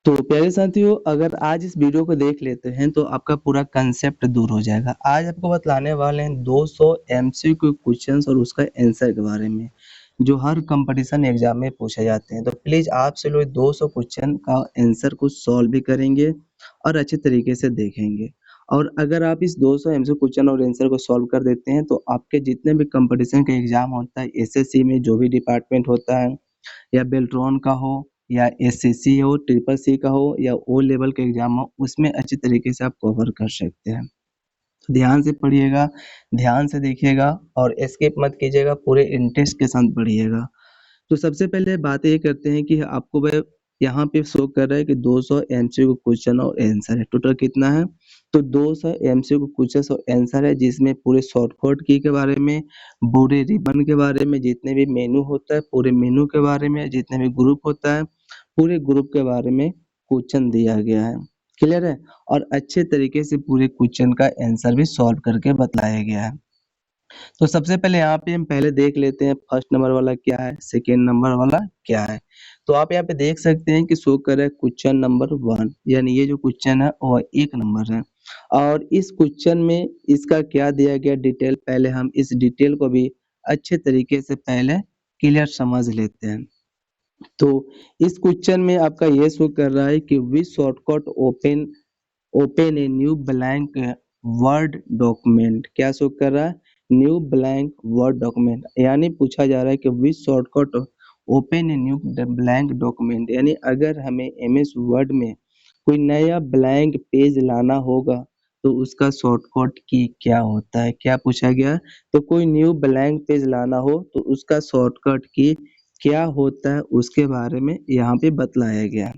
तो प्यारे साथियों, अगर आज इस वीडियो को देख लेते हैं तो आपका पूरा कंसेप्ट दूर हो जाएगा। आज आपको बतलाने वाले हैं 200 एमसीक्यू क्वेश्चंस और उसका आंसर के बारे में, जो हर कंपटीशन एग्जाम में पूछे जाते हैं। तो प्लीज़ आपसे लोग 200 क्वेश्चन का आंसर को सॉल्व भी करेंगे और अच्छे तरीके से देखेंगे। और अगर आप इस 200 एमसीक्यू क्वेश्चन और आंसर को सॉल्व कर देते हैं तो आपके जितने भी कंपटीशन का एग्जाम होता है, एसएससी में जो भी डिपार्टमेंट होता है या बेल्ट्रॉन का हो या एसएससी हो, ट्रिपल सी का हो या ओ लेवल का एग्जाम हो, उसमें अच्छी तरीके से आप कवर कर सकते हैं। तो ध्यान से पढ़िएगा, ध्यान से देखिएगा और स्किप मत कीजिएगा, पूरे इंटरेस्ट के साथ पढ़िएगा। तो सबसे पहले बात ये करते हैं कि आपको वह यहाँ पे शो कर रहा है कि 200 एमसीक्यू क्वेश्चन और आंसर है। टोटल कितना है? तो 200 एमसीक्यू क्वेश्चन और आंसर है, जिसमें पूरे शॉर्टकट की के बारे में, पूरे रिबन के बारे में, जितने भी मेनू होता है पूरे मेनू के बारे में, जितने भी ग्रुप होता है पूरे ग्रुप के बारे में क्वेश्चन दिया गया है। क्लियर है? और अच्छे तरीके से पूरे क्वेश्चन का आंसर भी सॉल्व करके बताया गया है। तो सबसे पहले यहाँ पे हम पहले देख लेते हैं फर्स्ट नंबर वाला क्या है, सेकेंड नंबर वाला क्या है। तो आप यहाँ पे देख सकते हैं कि शो कर रहा है क्वेश्चन नंबर 1, यानी ये जो क्वेश्चन है वो 1 नंबर है। और इस क्वेश्चन में इसका क्या दिया गया डिटेल, पहले हम इस डिटेल को भी अच्छे तरीके से पहले क्लियर समझ लेते हैं। तो इस क्वेश्चन में आपका ये शो कर रहा है कि विच shortcut open a new blank word document. क्या शो कर रहा है? न्यू ब्लैंक वर्ड डॉक्यूमेंट, यानी पूछा जा रहा है कि विच shortcut open a new blank document, यानी अगर हमें एमएस वर्ड में कोई नया ब्लैंक पेज लाना होगा तो उसका शॉर्टकट की क्या होता है। क्या पूछा गया? तो कोई न्यू ब्लैंक पेज लाना हो तो उसका शॉर्टकट की क्या होता है, उसके बारे में यहाँ पे बतलाया गया।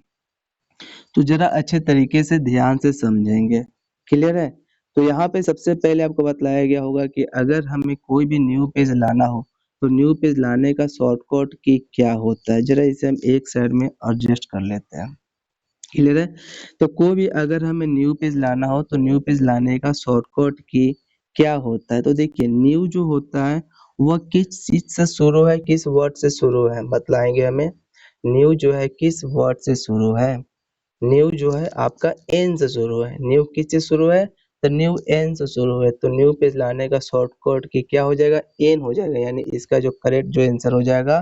तो जरा अच्छे तरीके से ध्यान से समझेंगे। क्लियर है? तो यहाँ पे सबसे पहले आपको बतलाया गया होगा कि अगर हमें कोई भी न्यू पेज लाना हो तो न्यू पेज लाने का शॉर्टकट की क्या होता है। जरा इसे हम एक साइड में एडजस्ट कर लेते हैं। क्लियर है? तो कोई भी अगर हमें न्यू पेज लाना हो तो न्यू पेज लाने का शॉर्टकट की क्या होता है। तो देखिए, न्यू जो होता है वह किस चीज से शुरू है, किस वर्ड से शुरू है, बतलाएंगे हमें। न्यू जो है किस वर्ड से शुरू है? न्यू जो है आपका एन से शुरू है। न्यू किस से शुरू है? तो न्यू एन से शुरू है। तो न्यू पेज लाने का शॉर्टकट की क्या हो जाएगा? एन हो जाएगा। यानी इसका जो करेक्ट जो आंसर हो जाएगा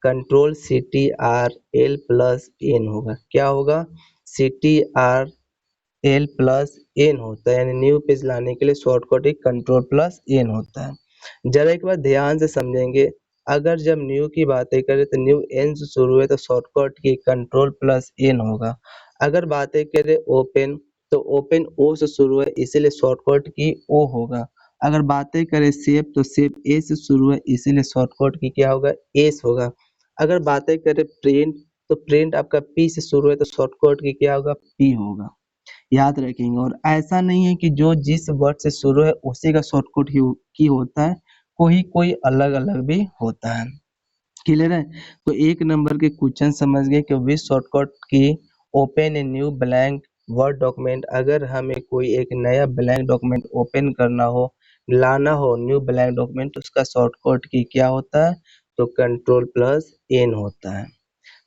control C T R L plus N होगा। क्या होगा? C T R L plus N होता है, यानी न्यू पेज लाने के लिए शॉर्टकट ही कंट्रोल प्लस एन होता है। जरा एक बार ध्यान से समझेंगे, अगर जब न्यू की बातें करें तो न्यू एन से शुरू है तो शॉर्टकट की कंट्रोल प्लस एन होगा। अगर बातें करें ओपन तो ओपन ओ से शुरू है, इसीलिए शॉर्टकट की ओ होगा। अगर बातें करें सेव तो सेव ए से शुरू है, इसीलिए शॉर्टकट की क्या होगा? एस होगा। अगर बातें करें प्रिंट तो प्रिंट आपका पी से शुरू है तो शॉर्टकट की क्या होगा? पी होगा। याद रखेंगे। और ऐसा नहीं है कि जो जिस वर्ड से शुरू है उसी का शॉर्टकट की होता है, कोई कोई अलग अलग भी होता है। क्लियर है? तो एक नंबर के क्वेश्चन समझ गए कि विच shortcut key open a new blank word document. अगर हमें कोई एक नया ब्लैंक डॉक्यूमेंट ओपन करना हो, लाना हो न्यू ब्लैंक डॉक्यूमेंट, तो उसका शॉर्टकट की क्या होता है? तो कंट्रोल प्लस एन होता है।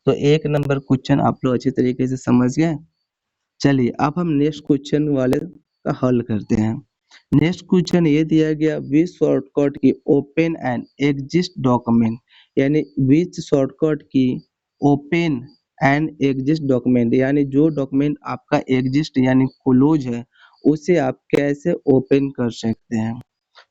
तो एक नंबर क्वेश्चन आप लोग अच्छी तरीके से समझ गए। चलिए अब हम नेक्स्ट क्वेश्चन वाले का हल करते हैं। नेक्स्ट क्वेश्चन ये दिया गया, which shortcut key open and exist document, यानी विच shortcut key open and exist document, यानी जो डॉक्यूमेंट आपका एग्जिस्ट यानी क्लोज है उसे आप कैसे ओपन कर सकते हैं।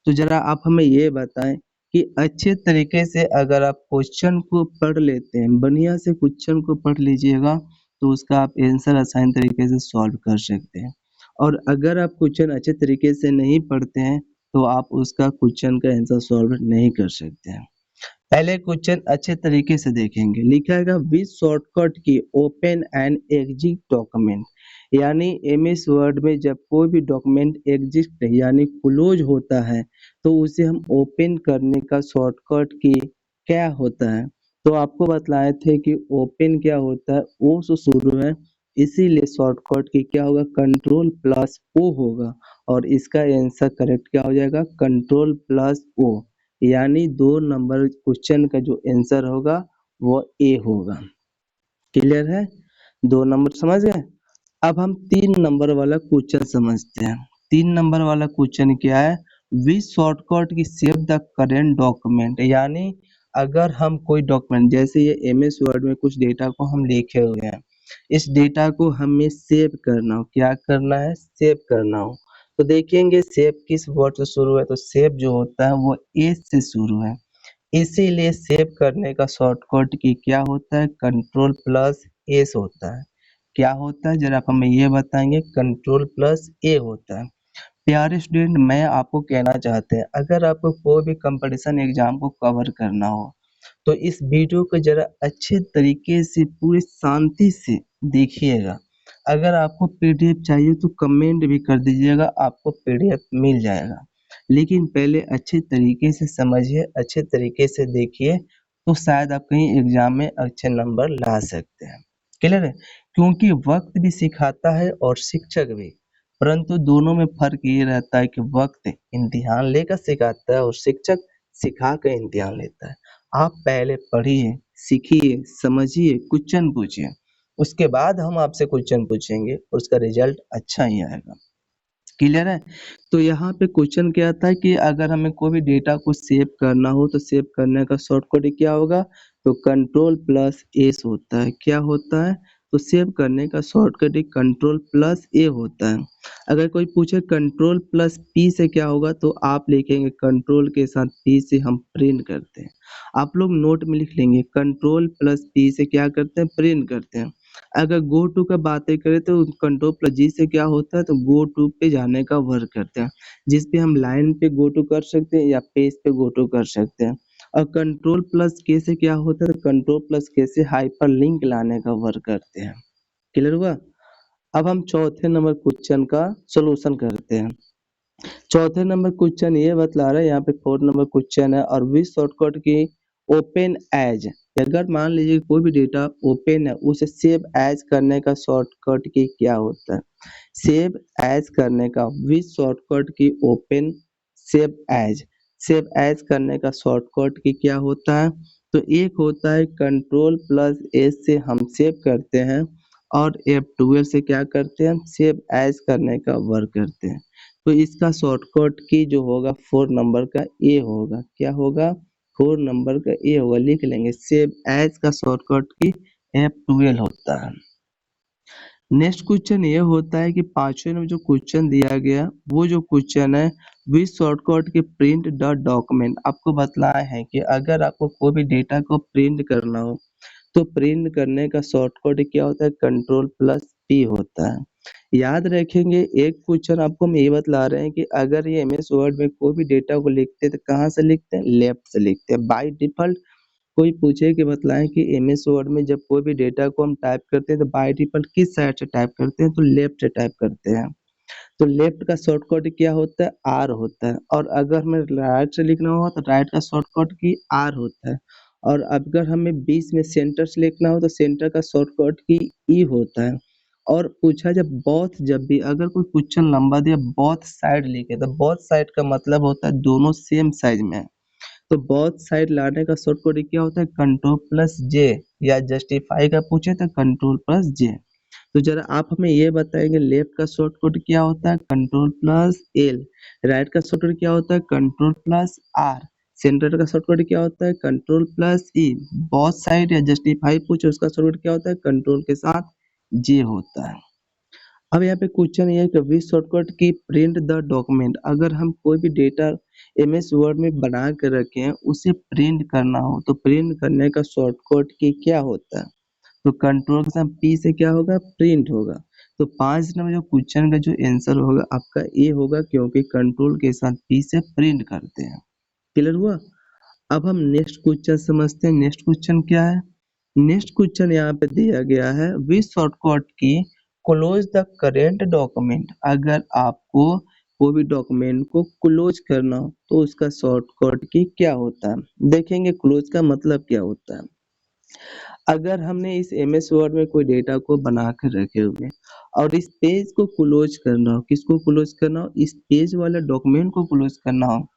तो जरा आप हमें ये बताएं कि अच्छे तरीके से अगर आप क्वेश्चन को पढ़ लेते हैं, बढ़िया से क्वेश्चन को पढ़ लीजिएगा तो उसका आप आंसर आसान तरीके से सॉल्व कर सकते हैं। और अगर आप क्वेश्चन अच्छे तरीके से नहीं पढ़ते हैं तो आप उसका क्वेश्चन का आंसर सॉल्व नहीं कर सकते हैं। पहले क्वेश्चन अच्छे तरीके से देखेंगे। लिखा है which shortcut key open and exit document, यानी एमएस वर्ड में जब कोई भी डॉक्यूमेंट एग्जिस्ट यानी क्लोज होता है तो उसे हम ओपन करने का शॉर्टकट की क्या होता है। तो आपको बतलाए थे कि ओपन क्या होता है? ओ से शुरू है, इसीलिए शॉर्टकट की क्या होगा? कंट्रोल प्लस ओ होगा। और इसका आंसर करेक्ट क्या हो जाएगा? कंट्रोल प्लस ओ, यानी 2 नंबर क्वेश्चन का जो आंसर होगा वो ए होगा। क्लियर है? 2 नंबर समझ गए। अब हम 3 नंबर वाला क्वेश्चन समझते हैं। 3 नंबर वाला क्वेश्चन क्या है? विच शॉर्टकट की सेव द करेंट डॉक्यूमेंट, यानी अगर हम कोई डॉक्यूमेंट, जैसे ये एमएस वर्ड में कुछ डेटा को हम लिखे हुए हैं, इस डेटा को हमें सेव करना हो। क्या करना है? सेव करना हो। तो देखेंगे सेव किस वर्ड से शुरू है, तो सेव जो होता है वो ए से शुरू है। इसीलिए सेव करने का शॉर्टकट की क्या होता है? कंट्रोल प्लस एस होता है। क्या होता है जरा आप हमें ये बताएंगे? कंट्रोल प्लस ए होता है। प्यारे स्टूडेंट, मैं आपको कहना चाहते हैं, अगर आपको कोई भी कंपटीशन एग्जाम को कवर करना हो तो इस वीडियो को जरा अच्छे तरीके से पूरी शांति से देखिएगा। अगर आपको पीडीएफ चाहिए तो कमेंट भी कर दीजिएगा, आपको पीडीएफ मिल जाएगा। लेकिन पहले अच्छे तरीके से समझिए, अच्छे तरीके से देखिए, तो शायद आप कहीं एग्जाम में अच्छे नंबर ला सकते हैं। क्लियर है? क्योंकि वक्त भी सिखाता है और शिक्षक भी, परंतु दोनों में फर्क ये रहता है कि वक्त इम्तिहान लेकर सिखाता है और शिक्षक सिखा कर इम्तिहान लेता है। आप पहले पढ़िए, सीखिए, समझिए, क्वेश्चन पूछिए, उसके बाद हम आपसे क्वेश्चन पूछेंगे, उसका रिजल्ट अच्छा ही आएगा। क्लियर है? तो यहाँ पे क्वेश्चन क्या आता है कि अगर हमें कोई भी डेटा को सेव करना हो तो सेव करने का शॉर्टकट क्या होगा? तो कंट्रोल प्लस एस होता है। क्या होता है? तो सेव करने का शॉर्टकट ही कंट्रोल प्लस ए होता है। अगर कोई पूछे कंट्रोल प्लस पी से क्या होगा, तो आप लिखेंगे कंट्रोल के साथ पी से हम प्रिंट करते हैं। आप लोग नोट में लिख लेंगे, कंट्रोल प्लस पी से क्या करते हैं? प्रिंट करते हैं। अगर गो टू का बातें करें तो कंट्रोल प्लस जी से क्या होता है? तो गो टू पे जाने का वर्क करते हैं, जिस पे हम लाइन पे गो टू कर सकते हैं या पेज पे गो टू कर सकते हैं। और कंट्रोल प्लस के से क्या होता है? तो कंट्रोल प्लस के से हाइपर लिंक लाने का वर्क करते हैं। क्लियर हुआ? अब हम चौथे नंबर क्वेश्चन का सॉल्यूशन करते हैं। चौथे नंबर क्वेश्चन ये बतला रहा है, यहाँ पे 4 नंबर क्वेश्चन है, और विच शॉर्टकट की ओपन एज, अगर मान लीजिए कोई भी डेटा ओपन है उसे सेव एज करने का शॉर्टकट की क्या होता है? सेव एज करने का which shortcut key open save as, save as करने का शॉर्टकट की क्या होता है? तो एक होता है कंट्रोल प्लस एस से हम सेव करते हैं, और F12 से क्या करते हैं? सेव एज करने का वर्क करते हैं। तो इसका शॉर्टकट की जो होगा 4 नंबर का ए होगा। क्या होगा? 4 नंबर का ए होगा, लिख लेंगे। सेव एज का शॉर्टकट की F12 होता है। नेक्स्ट क्वेश्चन ये होता है कि 5वें में जो क्वेश्चन दिया गया, वो जो क्वेश्चन है विच शॉर्टकट के प्रिंट द डॉक्यूमेंट, आपको बतलाया है कि अगर आपको कोई भी डेटा को प्रिंट करना हो तो प्रिंट करने का शॉर्टकट क्या होता है? कंट्रोल प्लस पी होता है। याद रखेंगे, एक क्वेश्चन आपको हम ये बतला रहे हैं कि अगर ये एमएस वर्ड में कोई भी डेटा को लिखते हैं तो कहाँ से लिखते हैं? लेफ्ट से लिखते हैं। बाय डिफॉल्ट कोई पूछे कि बतलाएं कि एमएस वर्ड में जब कोई भी डेटा को हम टाइप करते हैं तो बाय डिफॉल्ट किस साइड से टाइप करते हैं? तो लेफ्ट से टाइप करते हैं। तो लेफ्ट का शॉर्टकट क्या होता है? आर होता है। और अगर हमें राइट से लिखना होगा तो राइट का शॉर्टकट की आर होता है। और अगर हमें बीच में सेंटर से लिखना हो तो सेंटर का शॉर्टकट की ई होता है। और पूछा जब बोथ, जब भी अगर कोई क्वेश्चन लंबा दिया बोथ साइड लिखे, तो बोथ साइड का मतलब होता है दोनों सेम साइज में है। तो बोथ साइड लाने का शॉर्टकट क्या होता है? कंट्रोल प्लस जे, या जस्टिफाई का पूछे तो कंट्रोल प्लस जे। तो जरा आप हमें ये बताएंगे लेफ्ट का शॉर्टकट क्या होता है? Control plus L. राइट का शॉर्टकट क्या होता है? Control plus R. सेंटर का शॉर्टकट क्या होता है? Control plus E. Both side या जस्टिफाई पूछे उसका शॉर्टकट क्या होता है? कंट्रोल के साथ जे होता है। अब यहाँ पे क्वेश्चन ये है कि विच शॉर्टकट की प्रिंट द डॉक्यूमेंट, अगर हम कोई भी डेटा एमएस वर्ड में बना के रखे हैं उसे प्रिंट करना हो तो प्रिंट करने का शॉर्टकट की क्या होता है? तो कंट्रोल के साथ पी से क्या होगा? प्रिंट होगा। तो 5 नंबर जो क्वेश्चन का जो आंसर होगा आपका ए होगा, क्योंकि कंट्रोल के साथ पी से प्रिंट करते हैं। क्लियर हुआ? अब हम नेक्स्ट क्वेश्चन समझते हैं। नेक्स्ट क्वेश्चन क्या है? नेक्स्ट क्वेश्चन यहाँ पे दिया गया है विच शॉर्टकट की क्लोज द करेंट डॉक्यूमेंट, अगर आपको कोई भी डॉक्यूमेंट को क्लोज करना हो तो उसका शॉर्टकट की क्या होता है? देखेंगे क्लोज का मतलब क्या होता है। अगर हमने इस एमएस वर्ड में कोई डेटा को बना कर रखे हुए और इस पेज को क्लोज करना हो, किसको क्लोज करना हो? इस पेज वाले डॉक्यूमेंट को क्लोज करना हो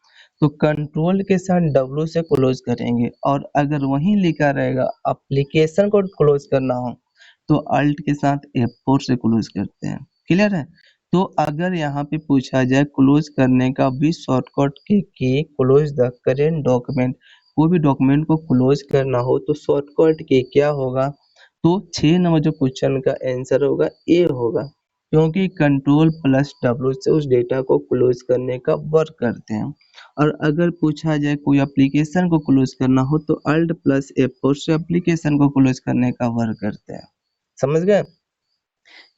तो कंट्रोल के साथ डब्ल्यू से क्लोज करेंगे। और अगर वहीं लिखा रहेगा एप्लीकेशन को क्लोज करना हो तो अल्ट के साथ F4 से क्लोज करते हैं। क्लियर है? तो अगर यहाँ पे पूछा जाए क्लोज करने का भी शॉर्टकट की क्लोज द करेंट डॉक्यूमेंट, कोई भी डॉक्यूमेंट को क्लोज करना हो तो शॉर्टकट की क्या होगा? तो 6 नंबर जो क्वेश्चन का आंसर होगा ए होगा, क्योंकि कंट्रोल प्लस W से उस डेटा को क्लोज करने का वर्क करते हैं। और अगर पूछा जाए कोई एप्लीकेशन को क्लोज करना हो तो अल्ट प्लस F4 से एप्लीकेशन को क्लोज करने का वर्क करते हैं। समझ गए?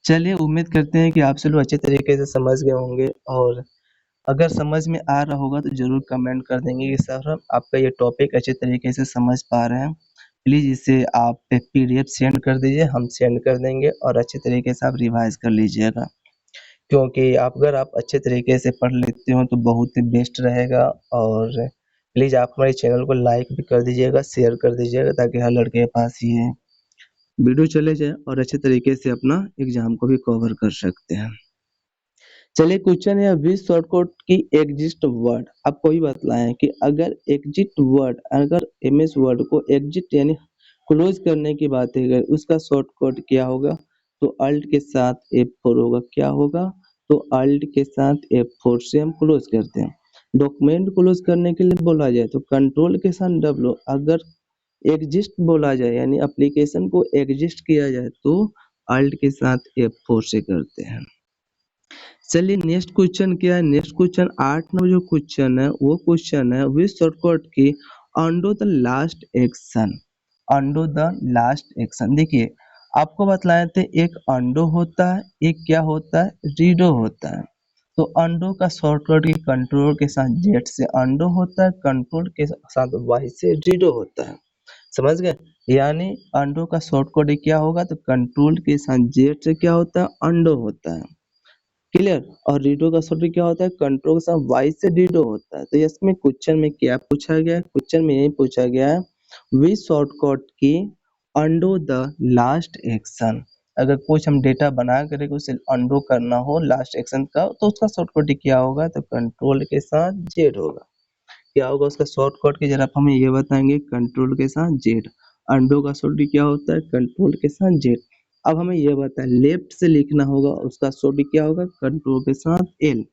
चलिए उम्मीद करते हैं कि आप सब लोग अच्छे तरीके से समझ गए होंगे, और अगर समझ में आ रहा होगा तो ज़रूर कमेंट कर देंगे कि सर हम आपका ये टॉपिक अच्छे तरीके से समझ पा रहे हैं। प्लीज़ इसे आप एक PDF सेंड कर दीजिए, हम सेंड कर देंगे और अच्छे तरीके से आप रिवाइज़ कर लीजिएगा। क्योंकि अगर आप अच्छे तरीके से पढ़ लेते हो तो बहुत ही बेस्ट रहेगा। और प्लीज़ आप हमारे चैनल को लाइक भी कर दीजिएगा, शेयर कर दीजिएगा, ताकि हर लड़के के पास ये वीडियो चले जाए और अच्छे तरीके से अपना एग्जाम को भी कवर कर सकते हैं। चलिए क्वेश्चन है, विच शॉर्टकट की एग्जिस्ट वर्ड। आपको भी बतलाएं कि अगर एग्जिट वर्ड, अगर MS वर्ड को एग्जिट यानी क्लोज करने की बात है उसका शॉर्टकट क्या होगा? तो अल्ट के साथ F4 होगा। क्या होगा? तो अल्ट के साथ F4 से हम क्लोज करते हैं। डॉक्यूमेंट क्लोज करने के लिए बोला जाए तो कंट्रोल के साथ W, अगर एग्जिस्ट बोला जाए यानी एप्लीकेशन को एग्जिस्ट किया जाए तो अल्ट के साथ F4 से करते हैं। चलिए नेक्स्ट क्वेश्चन क्या है? नेक्स्ट क्वेश्चन 8 नंबर जो क्वेश्चन है वो क्वेश्चन है, which shortcut key undo the last action. Undo the last action, देखिए आपको बतलाए थे एक अंडो होता है, एक क्या होता है? रीडो होता है। तो अंडो का शॉर्टकट की कंट्रोल के साथ जेड से अंडो होता है, कंट्रोल के साथ वाई से रीडो होता है। समझ गए? यानी अंडो का शॉर्टकट क्या होगा? तो कंट्रोल के साथ जेड से क्या होता है? अंडो होता है। क्लियर? और रीडो का शॉर्टकट क्या होता है? कंट्रोल के साथ वाई से रीडो होता है। तो इसमें क्वेश्चन में क्या पूछा गया है? क्वेश्चन में यही पूछा गया है, which shortcut key undo the last action. अगर कुछ हम डेटा बना करके उसे अंडो करना हो लास्ट एक्शन का, तो उसका शॉर्टकट क्या होगा? तो कंट्रोल के साथ जेड होगा। क्या होगा उसका शॉर्टकट की, जरा आप हमें ये बताएंगे। कंट्रोल के साथ जेड। अंडो का शॉर्टकट क्या होता है? कंट्रोल के साथ जेड। अब हमें ये बताएं, लेफ्ट से लिखना होगा उसका शॉर्टकट क्या होगा? कंट्रोल के साथ एल।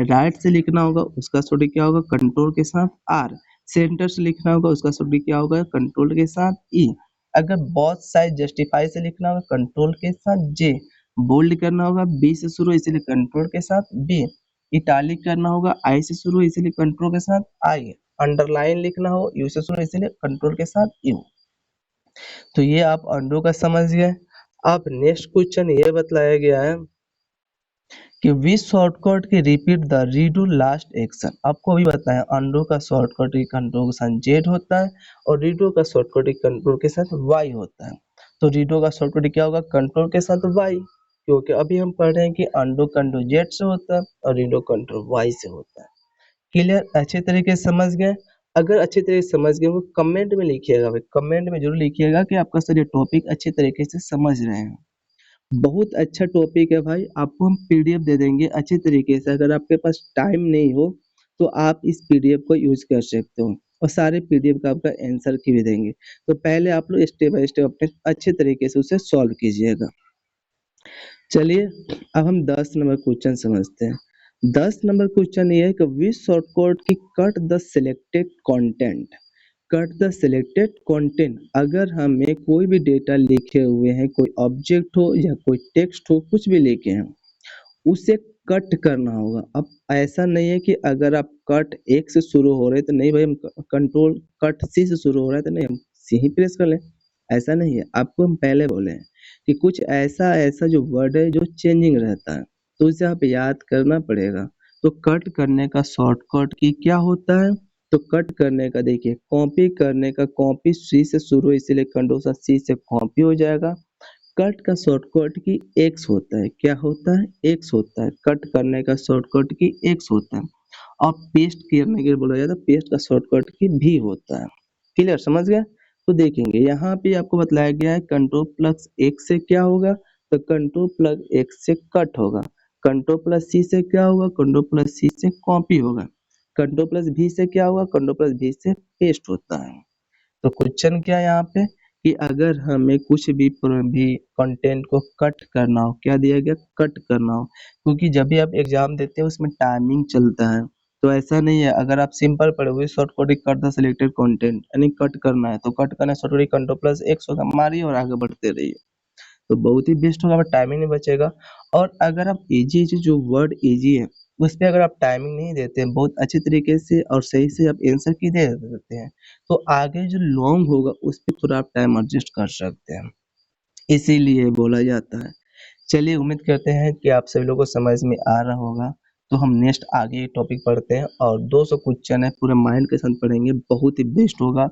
राइट से लिखना होगा उसका शॉर्टकट क्या होगा? कंट्रोल के साथ आर। सेंटर से लिखना होगा उसका शॉर्टकट क्या होगा? कंट्रोल के साथ ई। अगर बोथ साइड जस्टिफाई से लिखना होगा कंट्रोल के साथ जे। बोल्ड करना होगा बी से शुरू, इसीलिए कंट्रोल के साथ बी। इटालिक करना होगा आई से शुरू, इसीलिए कंट्रोल के साथ आई। अंडरलाइन लिखना हो यू से शुरू, इसीलिए कंट्रोल के साथ यू। तो ये आप अंडो का समझ गए। अब नेक्स्ट क्वेश्चन ये बतलाया गया है कि विच शॉर्टकट की repeat the redo last action. आपको भी बताया अंडो का शॉर्टकट की कंट्रोल के साथ जेड होता है और रीडो का शॉर्टकट की कंट्रोल के साथ वाई होता है। तो रीडो का शॉर्टकट क्या होगा? कंट्रोल के साथ वाई, क्योंकि अभी हम पढ़ रहे हैं कि अंडो कंट्रोल जेड से होता है और रीडो कंट्रोल वाई से होता है। क्लियर? अच्छे तरीके से समझ गए? अगर अच्छे तरीके से समझ गए वो कमेंट में लिखिएगा भाई, कमेंट में जरूर लिखिएगा कि आपका सर ये टॉपिक अच्छे तरीके से समझ रहे हैं। बहुत अच्छा टॉपिक है भाई, आपको हम PDF दे देंगे अच्छे तरीके से। अगर आपके पास टाइम नहीं हो तो आप इस PDF को यूज कर सकते हो, और सारे PDF का आपका आंसर की भी देंगे। तो पहले आप लोग स्टेप बाय स्टेप अपने अच्छे तरीके से उसे सॉल्व कीजिएगा। चलिए अब हम 10 नंबर क्वेश्चन समझते हैं। 10 नंबर क्वेश्चन ये है कि विच शॉर्टकट की cut the selected content. Cut the selected content, अगर हमें कोई भी डेटा लिखे हुए हैं, कोई ऑब्जेक्ट हो या कोई टेक्स्ट हो, कुछ भी लिखे हैं, उसे कट करना होगा। अब ऐसा नहीं है कि अगर आप कट एक से शुरू हो रहे तो नहीं भाई हम कंट्रोल कट सी से शुरू हो रहा है तो नहीं हम सी ही प्रेस कर लें, ऐसा नहीं है। आपको हम पहले बोले हैं कि कुछ ऐसा ऐसा जो वर्ड है जो चेंजिंग रहता है, तो उसे आप याद करना पड़ेगा। तो कट करने का शॉर्टकट की क्या होता है? तो कट करने का देखिए, कॉपी करने का कॉपी सी से शुरू, इसीलिए कंट्रोल सी से कॉपी हो जाएगा। कट का शॉर्टकट की एक्स होता है। क्या होता है? एक्स होता है। कट करने का शॉर्टकट की एक्स होता है। और पेस्ट करने के लिए बोला जाता है पेस्ट का शॉर्टकट की भी होता है। क्लियर? समझ गए? तो देखेंगे यहाँ पे आपको बतलाया गया है कंट्रोल प्लस एक्स से क्या होगा? तो कंट्रोल प्लस एक्स से कट होगा। कंट्रोल प्लस सी से क्या होगा? कंट्रोल प्लस सी से कॉपी होगा। कंट्रोल प्लस भी से क्या होगा? कंट्रोल प्लस भी से पेस्ट होता है। तो क्वेश्चन क्या है यहाँ पे कि अगर हमें कुछ भी कंटेंट को कट करना हो, क्या दिया गया, कट करना हो, क्योंकि जब भी आप एग्जाम देते हैं उसमें टाइमिंग चलता है। तो ऐसा नहीं है, अगर आप सिंपल पढ़े हुए short code cut the selected content यानी कट करना है तो कट करना है, short code control plus x होगा, मारिए और आगे बढ़ते रहिए, तो बहुत ही बेस्ट होगा, बट टाइमिंग नहीं बचेगा। और अगर आप इजी इजी जो वर्ड इजी है उस पे अगर आप टाइमिंग नहीं देते हैं, बहुत अच्छे तरीके से और सही से आप आंसर की दे देते हैं, तो आगे जो लॉन्ग होगा उस पे थोड़ा आप टाइम एडजस्ट कर सकते हैं, इसीलिए बोला जाता है। चलिए उम्मीद करते हैं कि आप सभी लोगों को समझ में आ रहा होगा। तो हम नेक्स्ट आगे टॉपिक पढ़ते हैं और 200 क्वेश्चन है, पूरे माइंड के साथ पढ़ेंगे, बहुत ही बेस्ट होगा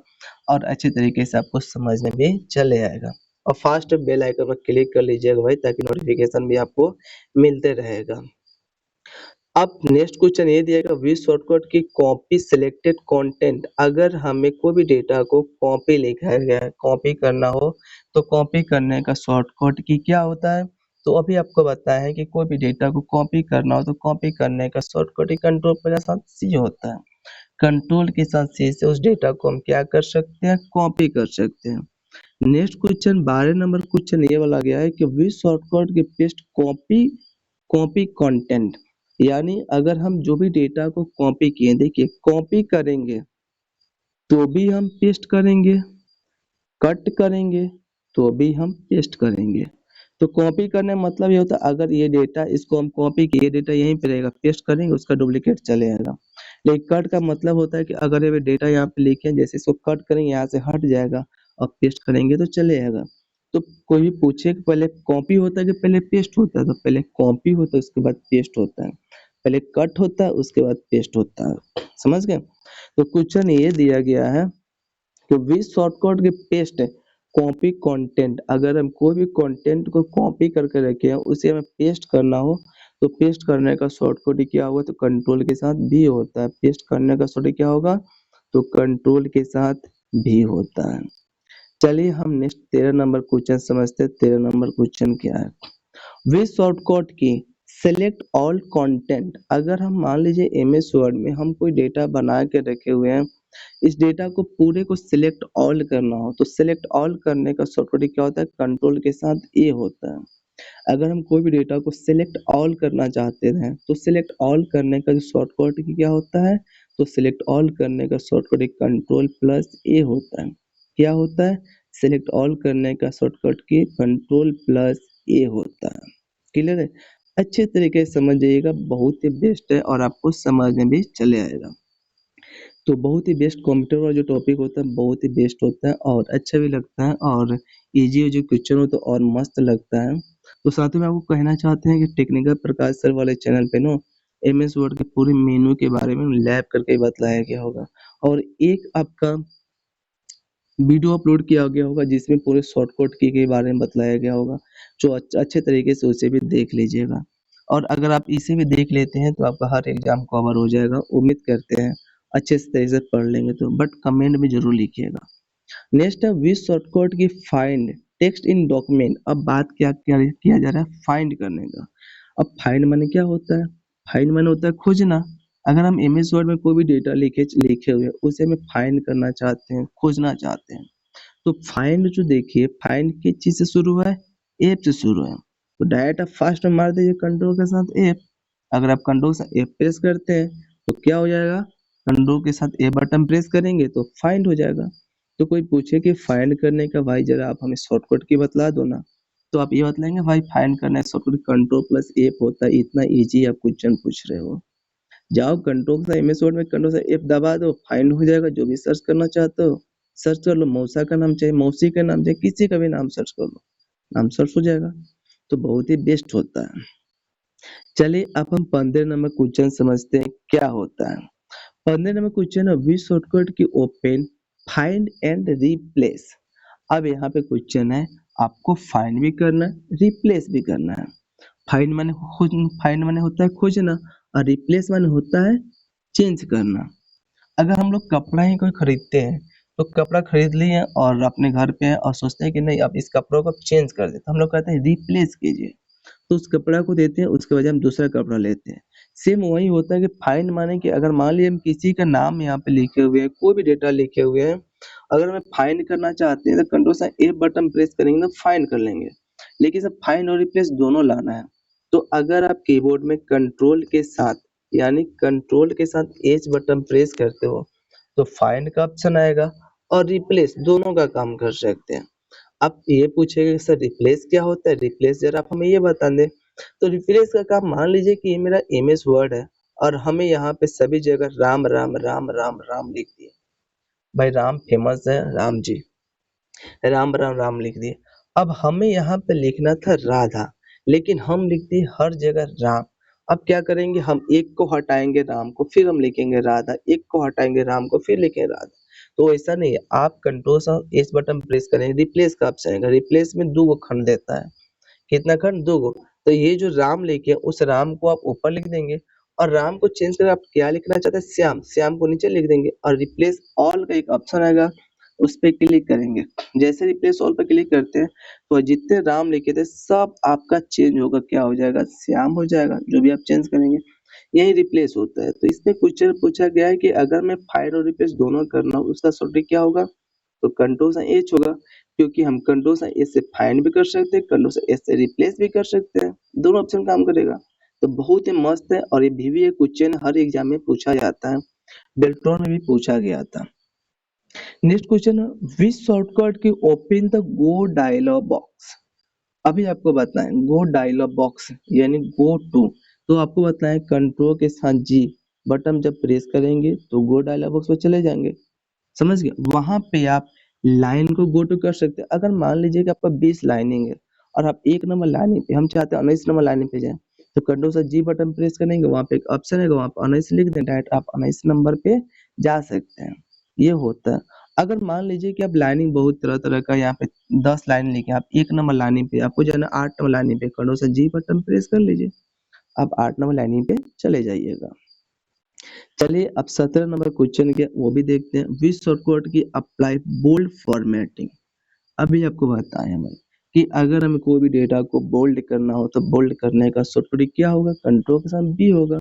और अच्छे तरीके से आपको समझने में चले आएगा। और फास्ट बेल आइकन पर क्लिक कर लीजिएगा भाई, ताकि नोटिफिकेशन भी आपको मिलते रहेगा। अब नेक्स्ट क्वेश्चन ये दिएगा, विच शॉर्टकट की कॉपी सिलेक्टेड कंटेंट, अगर हमें कोई भी डेटा को कॉपी लिखा गया है, कॉपी करना हो तो कॉपी करने का शॉर्टकट की क्या होता है। तो अभी आपको बताया है कि कोई भी डेटा को कॉपी करना हो तो कॉपी करने का शॉर्टकट ही कंट्रोल के साथ सी होता है। कंट्रोल के साथ सी से उस डेटा को हम क्या कर सकते हैं, कॉपी कर सकते हैं। नेक्स्ट क्वेश्चन 12 नंबर क्वेश्चन ये वाला गया है कि विच शॉर्टकट की पेस्ट कॉपी कॉपी कंटेंट, यानी अगर हम जो भी डेटा को कॉपी किए, देखिए कॉपी करेंगे तो भी हम पेस्ट करेंगे, कट करेंगे तो भी हम पेस्ट करेंगे। तो कॉपी करने का मतलब ये होता है, अगर ये डेटा इसको हम कॉपी किए, डेटा यहीं पे रहेगा, पेस्ट करेंगे उसका डुप्लीकेट चले आएगा। लेकिन कट का मतलब होता है कि अगर ये डेटा यहाँ पे लिखे हैं, जैसे इसको कट करेंगे यहाँ से हट जाएगा और पेस्ट करेंगे तो चले आएगा। तो कोई भी पूछे कि पहले कॉपी होता है कि पहले पेस्ट होता है, तो पहले कॉपी होता है उसके बाद पेस्ट होता है, पहले कट होता है उसके बाद पेस्ट होता है। समझ गए। तो क्वेश्चन ये दिया गया है कि विच शॉर्टकट की पेस्ट कॉपी कंटेंट, अगर हम कोई भी कंटेंट को कॉपी करके रखे हैं उसे हमें पेस्ट करना हो तो पेस्ट करने का शॉर्टकट क्या होगा, तो कंट्रोल के साथ भी होता है। पेस्ट करने का शॉर्टकट क्या होगा, तो कंट्रोल के साथ भी होता है। चलिए हम नेक्स्ट 13 नंबर क्वेश्चन समझते हैं। 13 नंबर क्वेश्चन क्या है, विच शॉर्टकट की सेलेक्ट ऑल कंटेंट, अगर हम मान लीजिए एमएस वर्ड में हम कोई डेटा बना के रखे हुए हैं, इस डेटा को पूरे को सिलेक्ट ऑल करना हो तो सिलेक्ट ऑल करने का शॉर्टकट क्या होता है, कंट्रोल के साथ ए होता है। अगर हम कोई भी डेटा को सिलेक्ट ऑल करना चाहते हैं तो सिलेक्ट ऑल करने का जो शॉर्टकट क्या होता है, तो सिलेक्ट ऑल करने का शॉर्टकट कंट्रोल प्लस ए होता है। क्या होता है, सिलेक्ट ऑल करने का शॉर्टकट की कंट्रोल प्लस ए होता है। क्लियर है, अच्छे तरीके से समझ जाइएगा, बहुत ही बेस्ट है और आपको समझ में भी चले आएगा। तो बहुत ही बेस्ट कंप्यूटर वाला जो टॉपिक होता है बहुत ही बेस्ट होता है और अच्छा भी लगता है, और इजी जो क्वेश्चन हो तो और मस्त लगता है। तो साथ ही में आपको कहना चाहते हैं कि टेक्निकल प्रकाश सर वाले चैनल पे नो एमएस वर्ड के पूरे मेनू के बारे में लैब करके बताया गया होगा, और एक आपका वीडियो अपलोड किया गया होगा जिसमें पूरे शॉर्टकट की के बारे में बताया गया होगा, जो अच्छे तरीके से उसे भी देख लीजिएगा। और अगर आप इसे भी देख लेते हैं तो आपका हर एग्जाम कवर हो जाएगा, उम्मीद करते हैं अच्छे से तरीके से पढ़ लेंगे तो, बट कमेंट में जरूर लिखिएगा। नेक्स्ट है विच शॉर्टकट की फाइंड टेक्स्ट इन डॉक्यूमेंट, अब बात क्या क्या किया जा रहा है, फाइंड करने का। अब फाइंड माने क्या होता है, फाइंड माने होता है खोजना। अगर हम एमएस वर्ड में कोई भी डेटा लिखे लिखे हुए हैं उसे हमें फाइंड करना चाहते हैं, खोजना चाहते हैं, तो फाइंड जो देखिए फाइंड किस चीज से शुरू है, एफ से शुरू है। तो डायरेक्ट आप फास्ट में मार दीजिए कंट्रोल के साथ एफ। अगर आप कंट्रोल से एफ प्रेस करते हैं तो क्या हो जाएगा, कंट्रोल के साथ ए बटन प्रेस करेंगे तो फाइंड हो जाएगा। तो कोई पूछे कि फाइंड करने का भाई जरा आप हमें शॉर्टकट की बतला दो ना, तो आप ये बतलाएंगे भाई फाइंड करने का शॉर्टकट कंट्रोल प्लस एफ होता है। इतना इजी आप क्वेश्चन पूछ रहे हो, जाओ कंट्रोल से एमएस वर्ड में कंट्रोल से एफ दबा दो, फाइंड हो जाएगा। जो भी सर्च करना चाहते हो सर्च कर लो, मौसा का नाम चाहिए, मौसी का नाम चाहिए, किसी का भी नाम सर्च कर लो, नाम सर्च हो जाएगा। तो बहुत ही बेस्ट होता है। चलिए अब हम 15 नंबर क्वेश्चन समझते हैं क्या होता है। 15 नंबर क्वेश्चन है which shortcut key open find and replace. अब यहाँ पे क्वेश्चन है, आपको फाइंड भी करना है रिप्लेस भी करना है। फाइंड माने फाइंड माने होता है खोजना, और रिप्लेस माने होता है चेंज करना। अगर हम लोग कपड़ा ही कोई खरीदते हैं तो कपड़ा खरीद लिए और अपने घर पे हैं और सोचते हैं कि नहीं अब इस कपड़ों को चेंज कर देते, हम लोग कहते हैं रिप्लेस कीजिए, तो उस कपड़ा को देते हैं, उसके वजह हम दूसरा कपड़ा लेते हैं। सेम वही होता है कि फाइंड माने कि अगर मान लीजिए हम किसी का नाम यहाँ पे लिखे हुए हैं, कोई भी डेटा लिखे हुए हैं, अगर हमें फाइंड करना चाहते हैं तो कंट्रोल सा ए बटन प्रेस करेंगे तो फाइंड कर लेंगे। लेकिन सब फाइंड और रिप्लेस दोनों लाना है। तो अगर आप कीबोर्ड में कंट्रोल के साथ यानी कंट्रोल के साथ एच बटन प्रेस करते हो तो फाइंड का ऑप्शन आएगा और रिप्लेस दोनों का काम कर सकते हैं। आप ये पूछेंगे कि सर रिप्लेस क्या होता है? रिप्लेस जरा आप हमें ये बता दें। तो रिप्लेस का काम मान लीजिए कि ये मेरा एमएस वर्ड है और हमें यहाँ पे सभी जगह राम राम राम राम राम लिख दिए। भाई राम फेमस है, राम जी, राम राम राम लिख दिए। अब हमें यहाँ पे लिखना था राधा, लेकिन हम लिख दिए हर जगह राम। अब क्या करेंगे, हम एक को हटाएंगे राम को, फिर हम लिखेंगे राधा, एक को हटाएंगे राम को, फिर लिखेंगे राधा। तो ऐसा नहीं है, आप कंट्रोल सा एस बटन प्रेस करेंगे, रिप्लेस का ऑप्शन आएगा। रिप्लेस में 2 गो खंड देता है। कितना खंड? 2 गो। तो ये जो राम लिखे उस राम को आप ऊपर लिख देंगे और राम को चेंज करके आप क्या लिखना चाहते हैं? श्याम, श्याम को नीचे लिख देंगे और रिप्लेस ऑल का एक ऑप्शन आएगा, उस पे क्लिक करेंगे। जैसे रिप्लेस ऑल पे क्लिक करते हैं तो जितने राम लिखे थे सब आपका चेंज होगा, क्या हो जाएगा? श्याम हो जाएगा, जो भी आप चेंज करेंगे। यही रिप्लेस होता है। तो इसमें क्वेश्चन पूछा गया है कि अगर मैं फाइंड और रिप्लेस दोनों करना हूँ उसका शॉर्टकट क्या होगा? तो कंट्रोल सा एच होगा, क्योंकि हम कंट्रोल सा एस से फाइंड भी कर सकते हैं, कंट्रोल सा एस से रिप्लेस भी कर सकते हैं। दोनों ऑप्शन काम करेगा। तो बहुत ही मस्त है और ये भी क्वेश्चन हर एग्जाम में पूछा जाता है। बेल्ट्रॉन में भी पूछा गया था। नेक्स्ट क्वेश्चन है, which shortcut key open the go dialog box. अभी आपको बताएं गो डायलॉग बॉक्स यानी गो टू। तो आपको बताएं कंट्रोल के साथ जी बटन जब प्रेस करेंगे तो गो डायलॉग बॉक्स पे चले जाएंगे। समझ गए? वहां पे आप लाइन को गो टू कर सकते हैं। अगर मान लीजिए कि आपका 20 लाइनिंग है और आप 1 नंबर लाइनिंग पे, हम चाहते हैं 19 नंबर लाइनिंग पे जाए, तो कंट्रोल से जी बटन प्रेस करेंगे, वहां पे एक ऑप्शन है, वहां पे 19 लिख दें, डायरेक्ट आप 19 नंबर पे जा सकते हैं। ये होता है। अगर मान लीजिए कि आप लाइनिंग बहुत तरह तरह का यहाँ पे 10 लाइन लिखे, आप 1 नंबर लाइनिंग पे आपको जाना 8 नंबर लाइनिंग पे, कंट्रोल से जी बटन प्रेस कर लीजिए, आप 8 नंबर लाइनिंग पे चले जाइएगा। चलिए अब 17 नंबर क्वेश्चन के वो भी देखते हैं। विच शॉर्टकट की अप्लाई बोल्ड फॉर्मेटिंग। अभी आपको बताएं हमें कि अगर हमें कोई भी डेटा को बोल्ड करना हो तो बोल्ड करने का शॉर्टकट क्या होगा? कंट्रोल के साथ बी होगा।